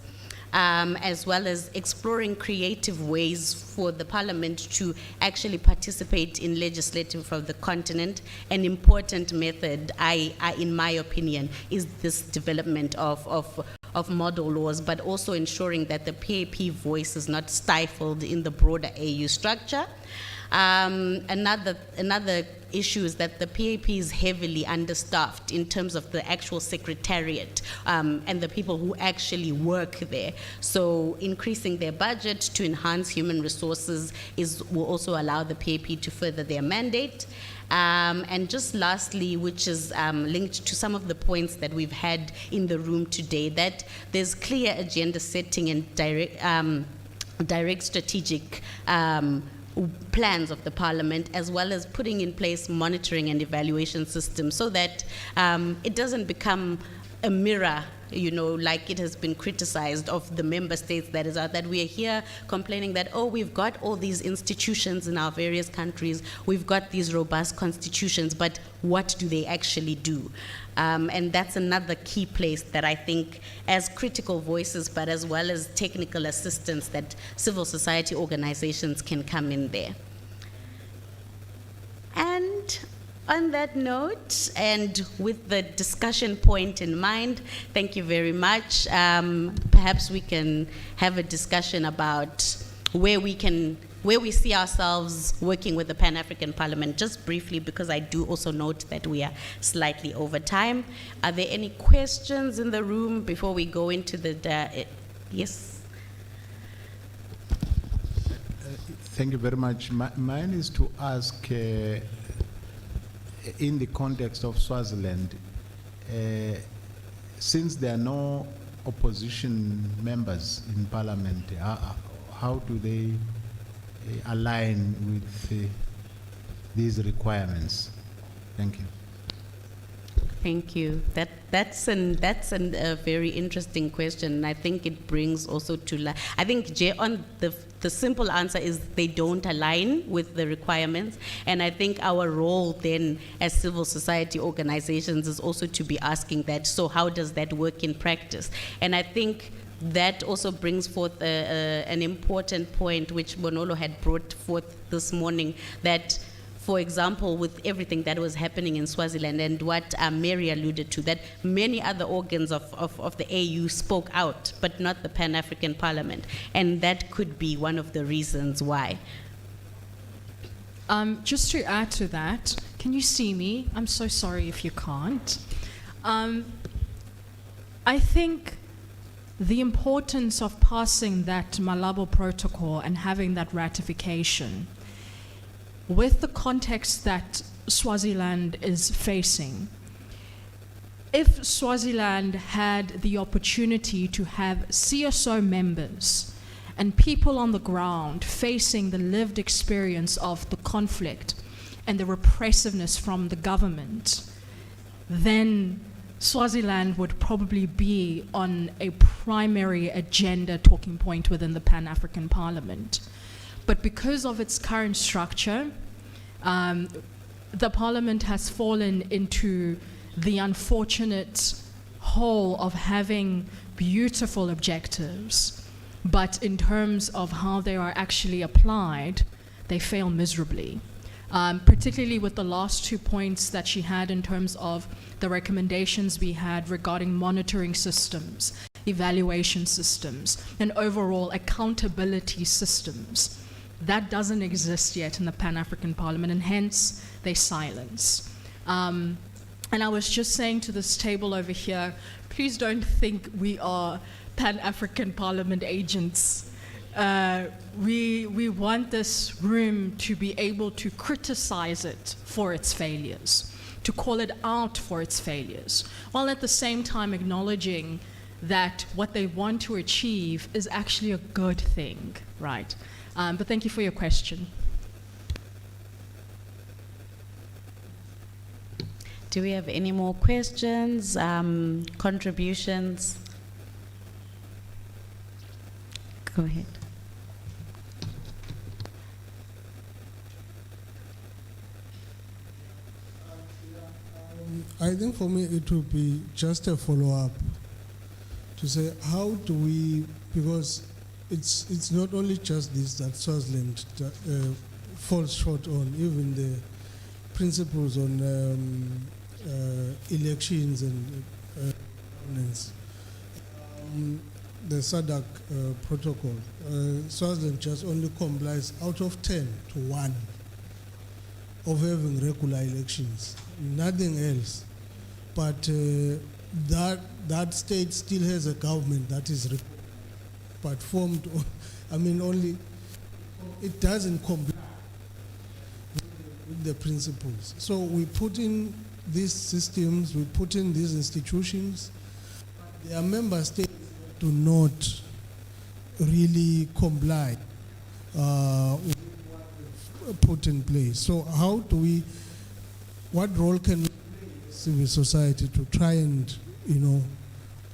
as well as exploring creative ways for the Parliament to actually participate in legislative from the continent. An important method, in my opinion, is this development of model laws, but also ensuring that the PAP voice is not stifled in the broader AU structure. Another issue is that the PAP is heavily understaffed in terms of the actual secretariat and the people who actually work there. So increasing their budget to enhance human resources will also allow the PAP to further their mandate. And just lastly, which is linked to some of the points that we've had in the room today, that there's clear agenda setting and direct strategic plans of the parliament, as well as putting in place monitoring and evaluation systems so that it doesn't become a mirror, like it has been criticized of the member states that is out, that we are here complaining that, oh, we've got all these institutions in our various countries, we've got these robust constitutions, but what do they actually do? And that's another key place that I think, as critical voices, but as well as technical assistance, that civil society organizations can come in there. And on that note, and with the discussion point in mind, thank you very much. Perhaps we can have a discussion about where we see ourselves working with the Pan-African Parliament, just briefly, because I do also note that we are slightly over time. Are there any questions in the room before we go into the, yes? Thank you very much. Mine is to ask, in the context of Swaziland, since there are no opposition members in parliament, how do they align with these requirements? Thank you. Thank you. That's a very interesting question, and I think it brings also to I think Jay, on the simple answer is they don't align with the requirements, and I think our role then as civil society organizations is also to be asking that, so how does that work in practice? And I think that also brings forth an important point which Bonolo had brought forth this morning, that, for example, with everything that was happening in Swaziland and what Mary alluded to, that many other organs of the AU spoke out, but not the Pan-African Parliament. And that could be one of the reasons why. Just to add to that, can you see me? I'm so sorry if you can't. I think the importance of passing that Malabo Protocol and having that ratification, with the context that Swaziland is facing, if Swaziland had the opportunity to have CSO members and people on the ground facing the lived experience of the conflict and the repressiveness from the government, then Swaziland would probably be on a primary agenda talking point within the Pan-African Parliament. But because of its current structure, the Parliament has fallen into the unfortunate hole of having beautiful objectives, but in terms of how they are actually applied, they fail miserably. Particularly with the last 2 points that she had in terms of the recommendations we had regarding monitoring systems, evaluation systems, and overall accountability systems. That doesn't exist yet in the Pan-African Parliament, and hence they silence. And I was just saying to this table over here, please don't think we are Pan-African Parliament agents. We want this room to be able to criticize it for its failures, to call it out for its failures, while at the same time acknowledging that what they want to achieve is actually a good thing, right? But thank you for your question. Do we have any more questions, contributions? Go ahead. I think for me it would be just a follow-up to say, how do we, because it's not only just this that Swaziland falls short on, even the principles on elections and governance. The SADC protocol, Swaziland just only complies out of 10 to 1 of having regular elections, nothing else. But that state still has a government that is but formed, only, it doesn't comply with the principles. So we put in these systems, we put in these institutions, but their member states do not really comply with what the put in place. So how do we, what role can we play as civil society to try and,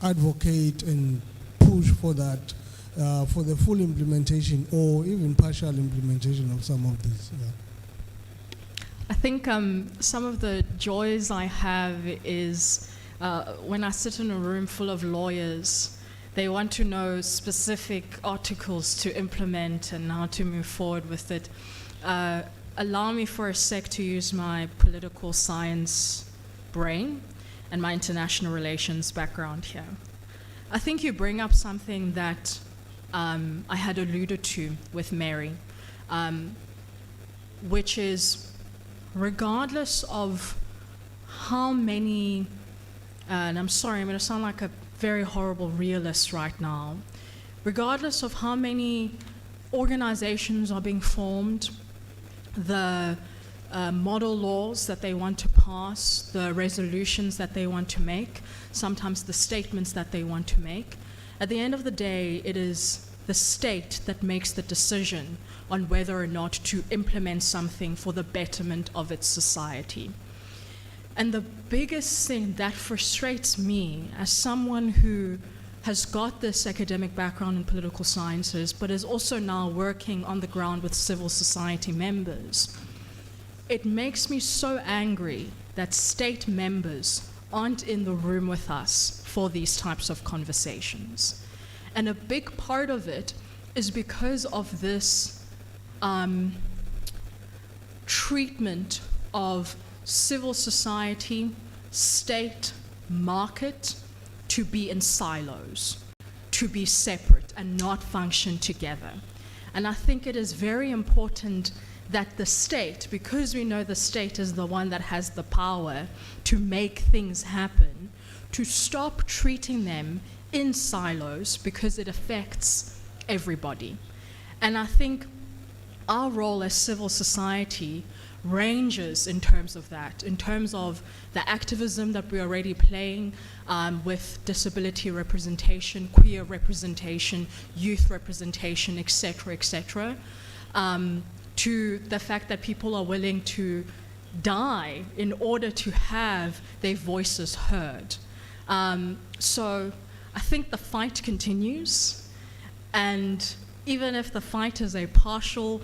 advocate and push for that, for the full implementation or even partial implementation of some of these? Yeah. I think some of the joys I have is when I sit in a room full of lawyers, they want to know specific articles to implement and how to move forward with it. Allow me for a sec to use my political science brain and my international relations background here. I think you bring up something that I had alluded to with Mary, which is regardless of how many, and I'm sorry, I'm going to sound like a very horrible realist right now, regardless of how many organizations are being formed, the model laws that they want to pass, the resolutions that they want to make, sometimes the statements that they want to make, at the end of the day, it is the state that makes the decision on whether or not to implement something for the betterment of its society. And the biggest thing that frustrates me as someone who has got this academic background in political sciences, but is also now working on the ground with civil society members, it makes me so angry that state members aren't in the room with us for these types of conversations. And a big part of it is because of this treatment of civil society, state, market to be in silos, to be separate and not function together. And I think it is very important that the state, because we know the state is the one that has the power to make things happen, to stop treating them in silos because it affects everybody. And I think our role as civil society ranges in terms of that, in terms of the activism that we're already playing with disability representation, queer representation, youth representation, etc., to the fact that people are willing to die in order to have their voices heard. So I think the fight continues, and even if the fight is a partial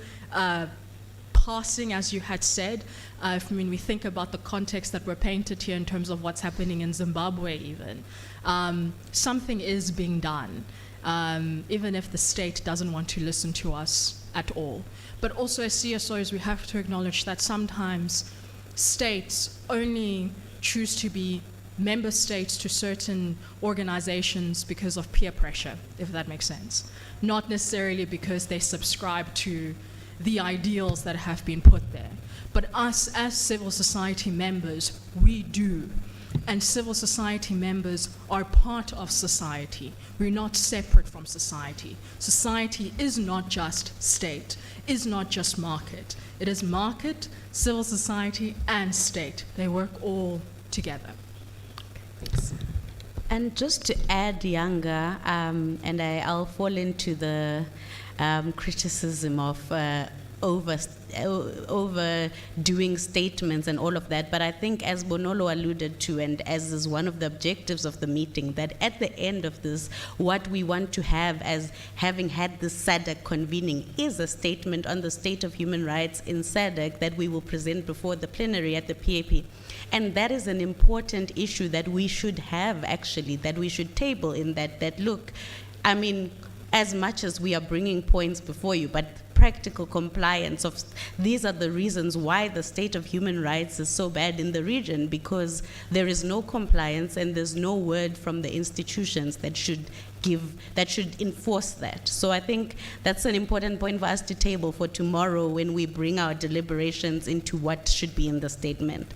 passing, as you had said, we think about the context that we're painted here in terms of what's happening in Zimbabwe even, something is being done, even if the state doesn't want to listen to us at all. But also as CSOs, we have to acknowledge that sometimes states only choose to be member states to certain organizations because of peer pressure, if that makes sense. Not necessarily because they subscribe to the ideals that have been put there. But us as civil society members, we do. And civil society members are part of society. We're not separate from society. Society is not just state, is not just market. It is market, civil society, and state. They work all together. Thanks. And just to add, Younger, and I'll fall into the criticism of overdoing statements and all of that, but I think as Bonolo alluded to, and as is one of the objectives of the meeting, that at the end of this, what we want to have as having had this SADC convening is a statement on the state of human rights in SADC that we will present before the plenary at the PAP. And that is an important issue that we should have, actually, that we should table in that look, I mean, as much as we are bringing points before you, but practical compliance of these are the reasons why the state of human rights is so bad in the region, because there is no compliance and there's no word from the institutions that should enforce that. So I think that's an important point for us to table for tomorrow when we bring our deliberations into what should be in the statement.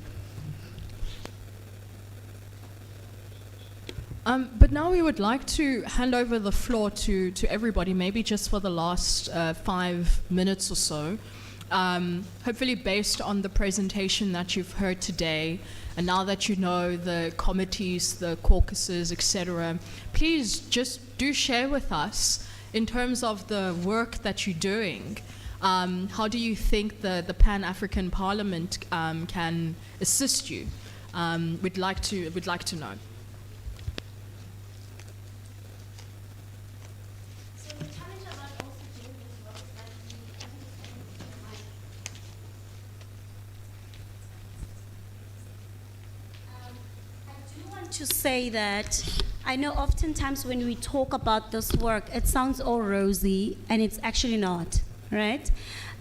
But now we would like to hand over the floor to everybody, maybe just for the last 5 minutes or so. Hopefully based on the presentation that you've heard today, and now that you know the committees, the caucuses, etc., please just do share with us in terms of the work that you're doing, How do you think the Pan-African Parliament can assist you? We'd like to know. To say that I know oftentimes when we talk about this work, it sounds all rosy, and it's actually not, right?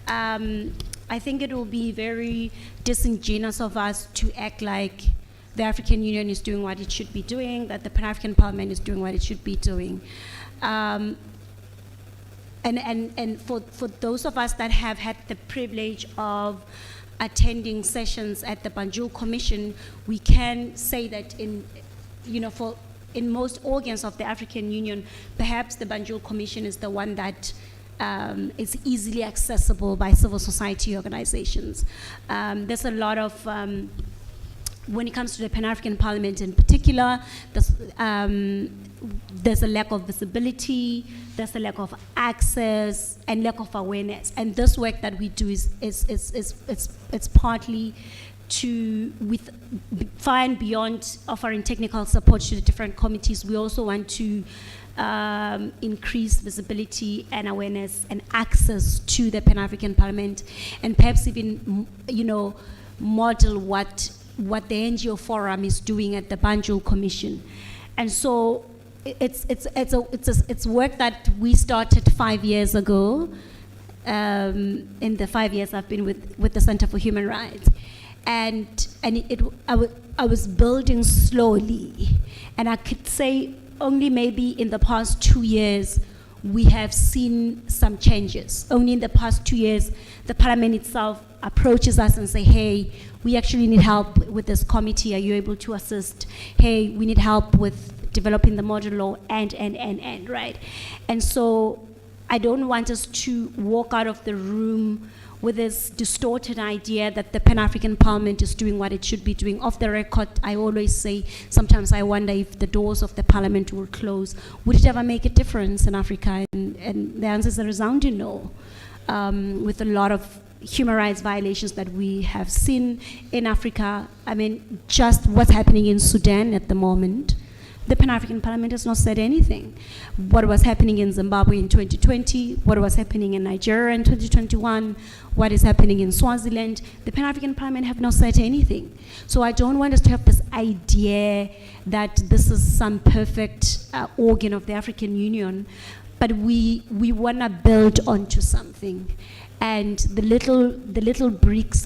I think it will be very disingenuous of us to act like the African Union is doing what it should be doing, that the Pan-African Parliament is doing what it should be doing. And for those of us that have had the privilege of attending sessions at the Banjul Commission, we can say that in most organs of the African Union, perhaps the Banjul Commission is the one that is easily accessible by civil society organizations. There's a lot of, when it comes to the Pan-African Parliament in particular, there's a lack of visibility, there's a lack of access, and lack of awareness. And this work that we do it's partly with far and beyond offering technical support to the different committees. We also want to increase visibility and awareness and access to the Pan-African Parliament, and perhaps even model what the NGO Forum is doing at the Banjul Commission. And so it's work that we started 5 years ago, in the 5 years I've been with the Center for Human Rights. And I was building slowly, and I could say only maybe in the past 2 years we have seen some changes. Only in the past 2 years, the Parliament itself approaches us and say, hey, we actually need help with this committee. Are you able to assist? Hey, we need help with developing the model law, and, right? And so I don't want us to walk out of the room with this distorted idea that the Pan-African Parliament is doing what it should be doing. Off the record, I always say, sometimes I wonder if the doors of the Parliament will close. Would it ever make a difference in Africa? And the answer is a resounding no. With a lot of human rights violations that we have seen in Africa, I mean, just what's happening in Sudan at the moment, the Pan-African Parliament has not said anything. What was happening in Zimbabwe in 2020, what was happening in Nigeria in 2021, what is happening in Swaziland, the Pan-African Parliament have not said anything. So I don't want us to have this idea that this is some perfect organ of the African Union, but we want to build onto something. And the little bricks,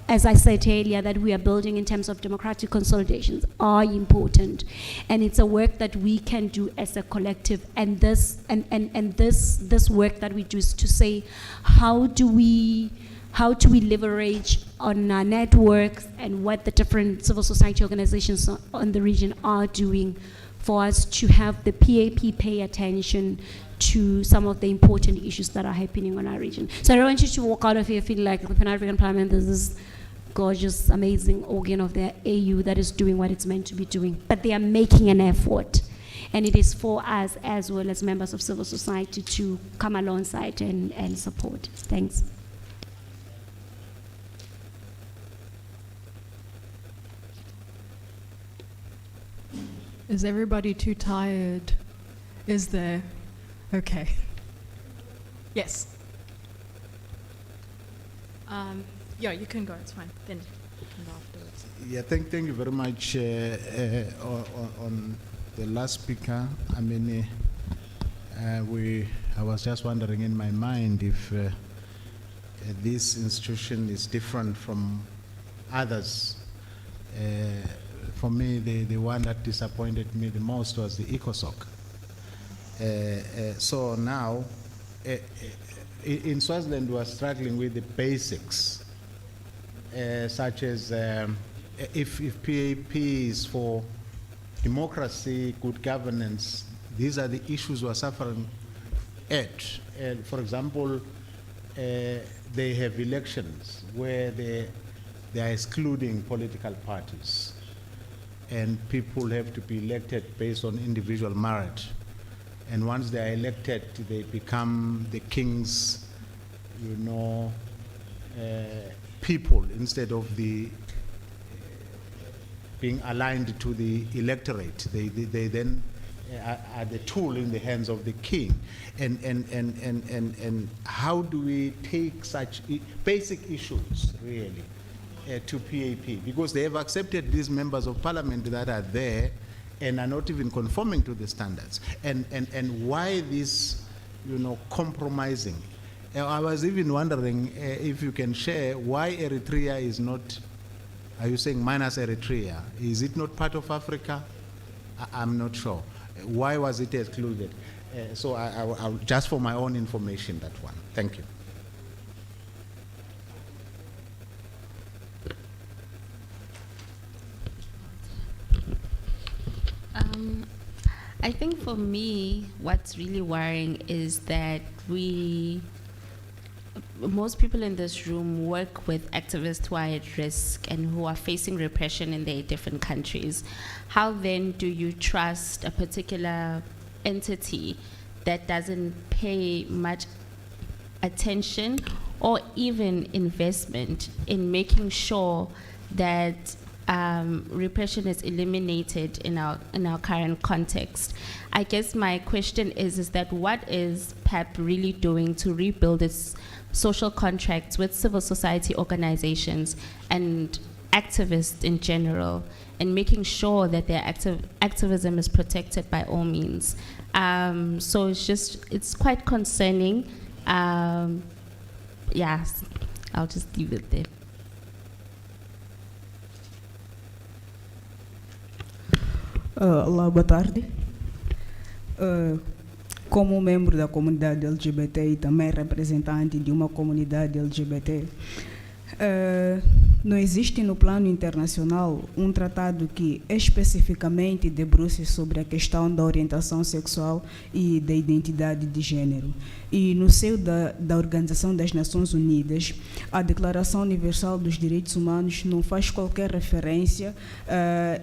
as I said earlier, that we are building in terms of democratic consolidations are important, and it's a work that we can do as a collective. And this work that we do is to say, how do we leverage on our networks and what the different civil society organizations on the region are doing for us to have the PAP pay attention to some of the important issues that are happening in our region. So I don't want you to walk out of here feeling like the Pan-African Parliament is this gorgeous, amazing organ of the AU that is doing what it's meant to be doing. But they are making an effort. And it is for us, as well as members of civil society, to come alongside and support. Thanks. Is everybody too tired? Is there? Okay. Yes. Yeah, you can go, it's fine. Then you can go afterwards. Yeah, thank you very much on the last speaker. I mean, I was just wondering in my mind if this institution is different from others. For me, the one that disappointed me the most was the ECOSOC. So now, in Swaziland, we are struggling with the basics, such as if PAP is for democracy, good governance, these are the issues we are suffering at. For example, they have elections where they are excluding political parties, and people have to be elected based on individual merit. And once they are elected, they become the king's people instead of the being aligned to the electorate. They then are the tool in the hands of the king. And how do we take such basic issues, really, to PAP? Because they have accepted these members of parliament that are there and are not even conforming to the standards. And why this, compromising? I was even wondering if you can share why Eritrea is not, are you saying minus Eritrea? Is it not part of Africa? I'm not sure. Why was it excluded? So I'll just for my own information, that one. Thank you. I think for me, what's really worrying is that most people in this room work with activists who are at risk and who are facing repression in their different countries. How then do you trust a particular entity that doesn't pay much attention or even investment in making sure that repression is eliminated in our current context? I guess my question is that what is PAP really doing to rebuild its social contracts with civil society organizations and activists in general, and making sure that their activism is protected by all means? So it's quite concerning. Yes, I'll just leave it there. Olá, boa tarde. Como membro da comunidade LGBT e também representante de uma comunidade LGBT, não existe no plano internacional um tratado que especificamente debruce sobre a questão da orientação sexual e da identidade de gênero. E no seio da Organização das Nações Unidas, a Declaração Universal dos Direitos Humanos não faz qualquer referência,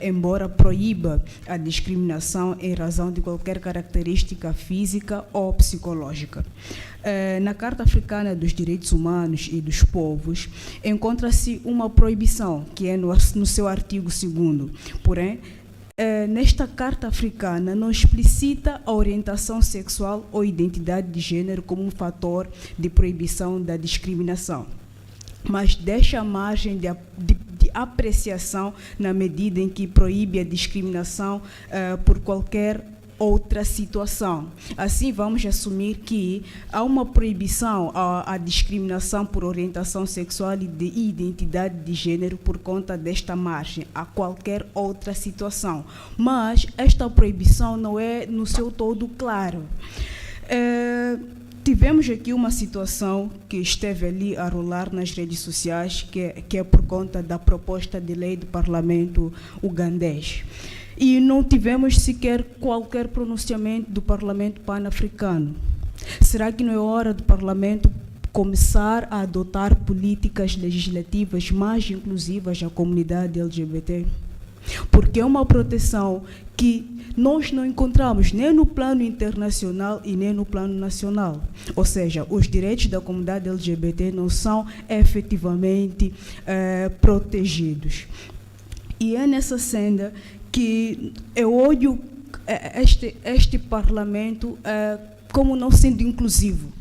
embora proíba a discriminação em razão de qualquer característica física ou psicológica. Na Carta Africana dos Direitos Humanos e dos Povos, encontra-se uma proibição, que é no seu artigo 2º. Porém, nesta Carta Africana não explicita a orientação sexual ou identidade de gênero como um fator de proibição da discriminação, mas deixa margem de apreciação na medida em que proíbe a discriminação por qualquer outra situação. Assim, vamos assumir que há uma proibição à discriminação por orientação sexual e de identidade de gênero por conta desta margem, a qualquer outra situação. Mas esta proibição não é no seu todo claro. Tivemos aqui uma situação que esteve ali a rolar nas redes sociais, que é por conta da proposta de lei do Parlamento ugandês. E não tivemos sequer qualquer pronunciamento do Parlamento Pan-Africano. Será que não é hora do Parlamento começar a adotar políticas legislativas mais inclusivas à comunidade LGBT? Porque é uma proteção que nós não encontramos nem no plano internacional e nem no plano nacional. Ou seja, os direitos da comunidade LGBT não são efetivamente protegidos. E é nessa senda que eu olho este Parlamento como não sendo inclusivo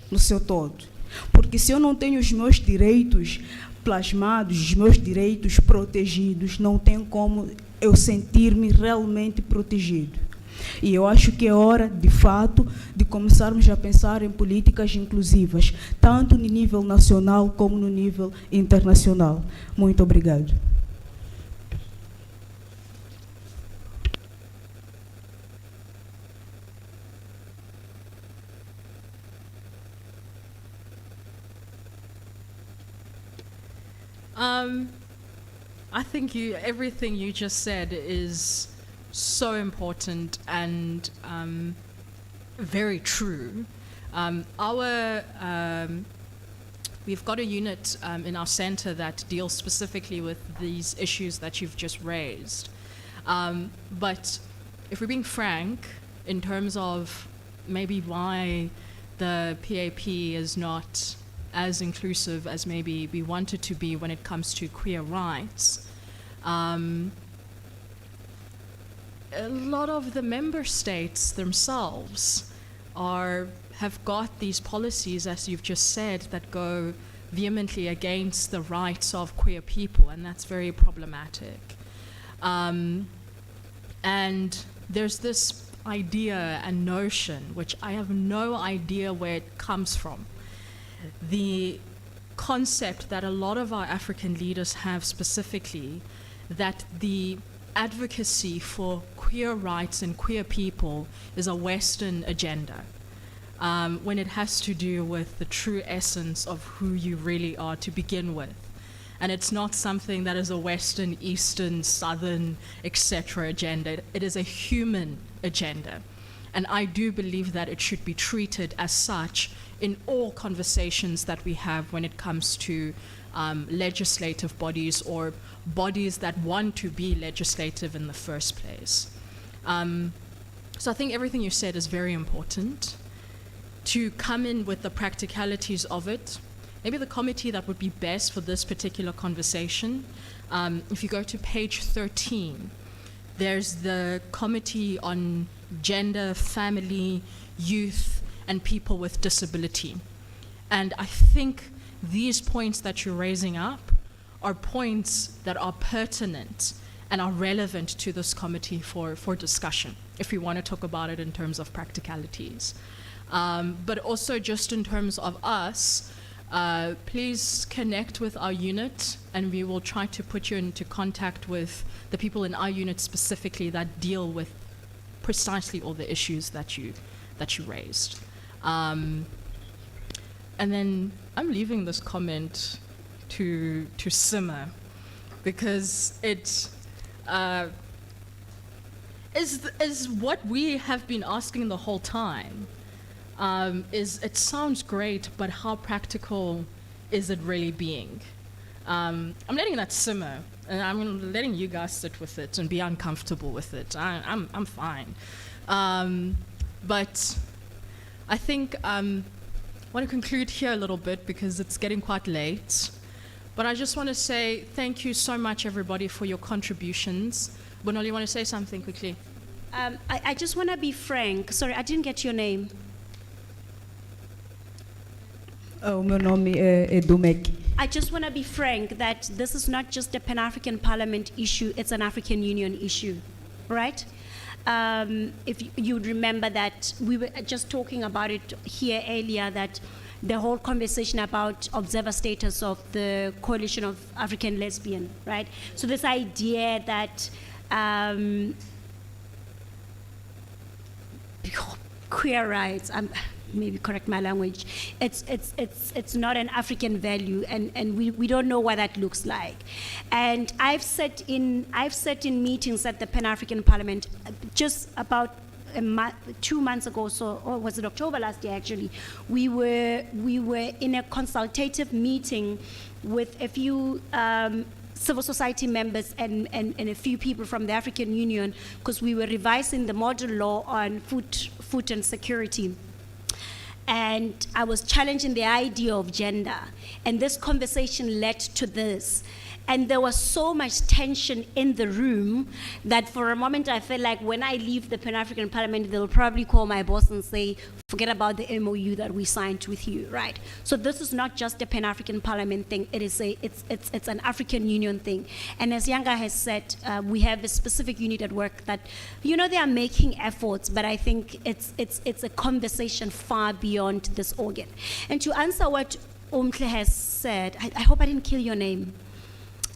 no seu todo. Porque se eu não tenho os meus direitos plasmados, os meus direitos protegidos, não tem como eu sentir-me realmente protegido. E eu acho que é hora, de fato, de começarmos a pensar em políticas inclusivas, tanto no nível nacional como no nível internacional. Muito obrigado. I think everything you just said is so important and very true. We've got a unit in our center that deals specifically with these issues that you've just raised. But if we're being frank, in terms of maybe why the PAP is not as inclusive as maybe we want it to be when it comes to queer rights. A lot of the member states themselves have got these policies, as you've just said, that go vehemently against the rights of queer people, and that's very problematic. And there's this idea and notion, which I have no idea where it comes from, the concept that a lot of our African leaders have specifically, that the advocacy for queer rights and queer people is a Western agenda, when it has to do with the true essence of who you really are to begin with. And it's not something that is a Western, Eastern, Southern, etc. agenda. It is a human agenda. And I do believe that it should be treated as such in all conversations that we have when it comes to legislative bodies or bodies that want to be legislative in the first place. So I think everything you said is very important. To come in with the practicalities of it, maybe the committee that would be best for this particular conversation, if you go to page 13, there's the Committee on Gender, Family, Youth, and People with Disability. And I think these points that you're raising up are points that are pertinent and are relevant to this committee for discussion, if we want to talk about it in terms of practicalities. But also just in terms of us, please connect with our unit, and we will try to put you into contact with the people in our unit specifically that deal with precisely all the issues that you raised. And then I'm leaving this comment to simmer, because it is what we have been asking the whole time. It sounds great, but how practical is it really being? I'm letting that simmer, and I'm letting you guys sit with it and be uncomfortable with it. I'm fine. But I think I want to conclude here a little bit because it's getting quite late. But I just want to say thank you so much, everybody, for your contributions. Bonoli, you want to say something quickly? I just want to be frank. Sorry, I didn't get your name. O meu nome é Dumek. I just want to be frank that this is not just a Pan-African Parliament issue, it's an African Union issue, right? If you'd remember that we were just talking about it here earlier, that the whole conversation about observer status of the Coalition of African Lesbian, right? So this idea that queer rights, maybe correct my language, it's not an African value, and we don't know what that looks like. And I've sat in meetings at the Pan-African Parliament just about 2 months ago, so, or was it October last year actually, we were in a consultative meeting with a few civil society members and a few people from the African Union, because we were revising the model law on food and security. And I was challenging the idea of gender. And this conversation led to this. And there was so much tension in the room that for a moment I felt like when I leave the Pan-African Parliament, they'll probably call my boss and say, forget about the MOU that we signed with you, right? So this is not just a Pan-African Parliament thing, it's an African Union thing. And as Yanga has said, we have a specific unit at work that, they are making efforts, but I think it's a conversation far beyond this organ. And to answer what Omhle has said, I hope I didn't kill your name.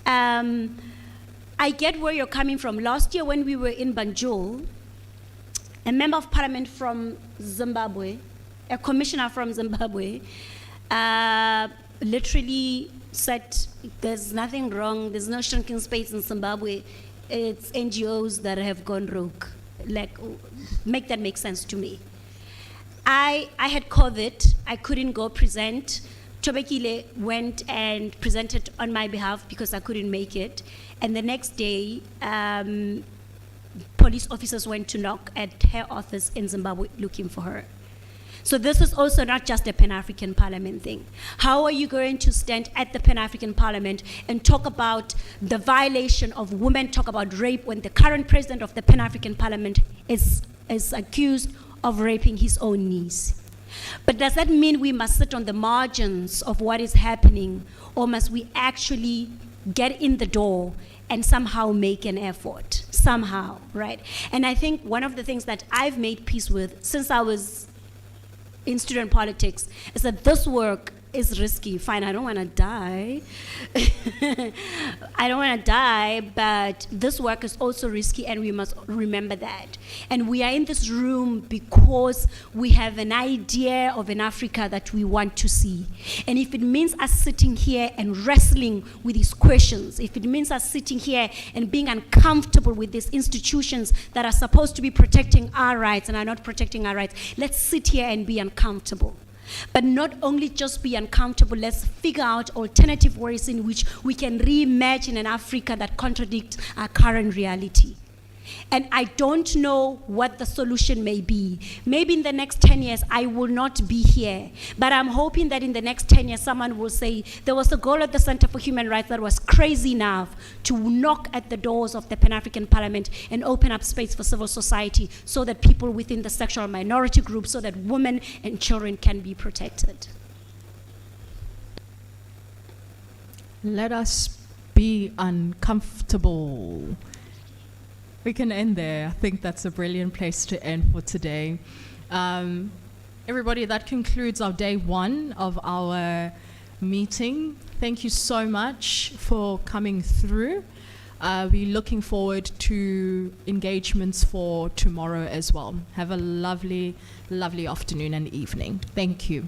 I get where you're coming from. Last year when we were in Banjul, a member of parliament from Zimbabwe, a commissioner from Zimbabwe, literally said there's nothing wrong, there's no shrinking space in Zimbabwe, it's NGOs that have gone rogue. Like, make that make sense to me. I had COVID, I couldn't go present. Tobekile went and presented on my behalf because I couldn't make it. And the next day, police officers went to knock at her office in Zimbabwe looking for her. So this is also not just a Pan-African Parliament thing. How are you going to stand at the Pan-African Parliament and talk about the violation of women, talk about rape, when the current president of the Pan-African Parliament is accused of raping his own niece? But does that mean we must sit on the margins of what is happening, or must we actually get in the door and somehow make an effort? Somehow, right? And I think one of the things that I've made peace with since I was in student politics is that this work is risky. Fine, I don't want to die. I don't want to die, but this work is also risky, and we must remember that. And we are in this room because we have an idea of an Africa that we want to see. And if it means us sitting here and wrestling with these questions, if it means us sitting here and being uncomfortable with these institutions that are supposed to be protecting our rights and are not protecting our rights, let's sit here and be uncomfortable. But not only just be uncomfortable, let's figure out alternative ways in which we can reimagine an Africa that contradicts our current reality. And I don't know what the solution may be. Maybe in the next 10 years, I will not be here. But I'm hoping that in the next 10 years, someone will say, there was a goal at the Center for Human Rights that was crazy enough to knock at the doors of the Pan-African Parliament and open up space for civil society so that people within the sexual minority groups, so that women and children can be protected. Let us be uncomfortable. We can end there. I think that's a brilliant place to end for today. Everybody, that concludes our day one of our meeting. Thank you so much for coming through. We're looking forward to engagements for tomorrow as well. Have a lovely, lovely afternoon and evening. Thank you.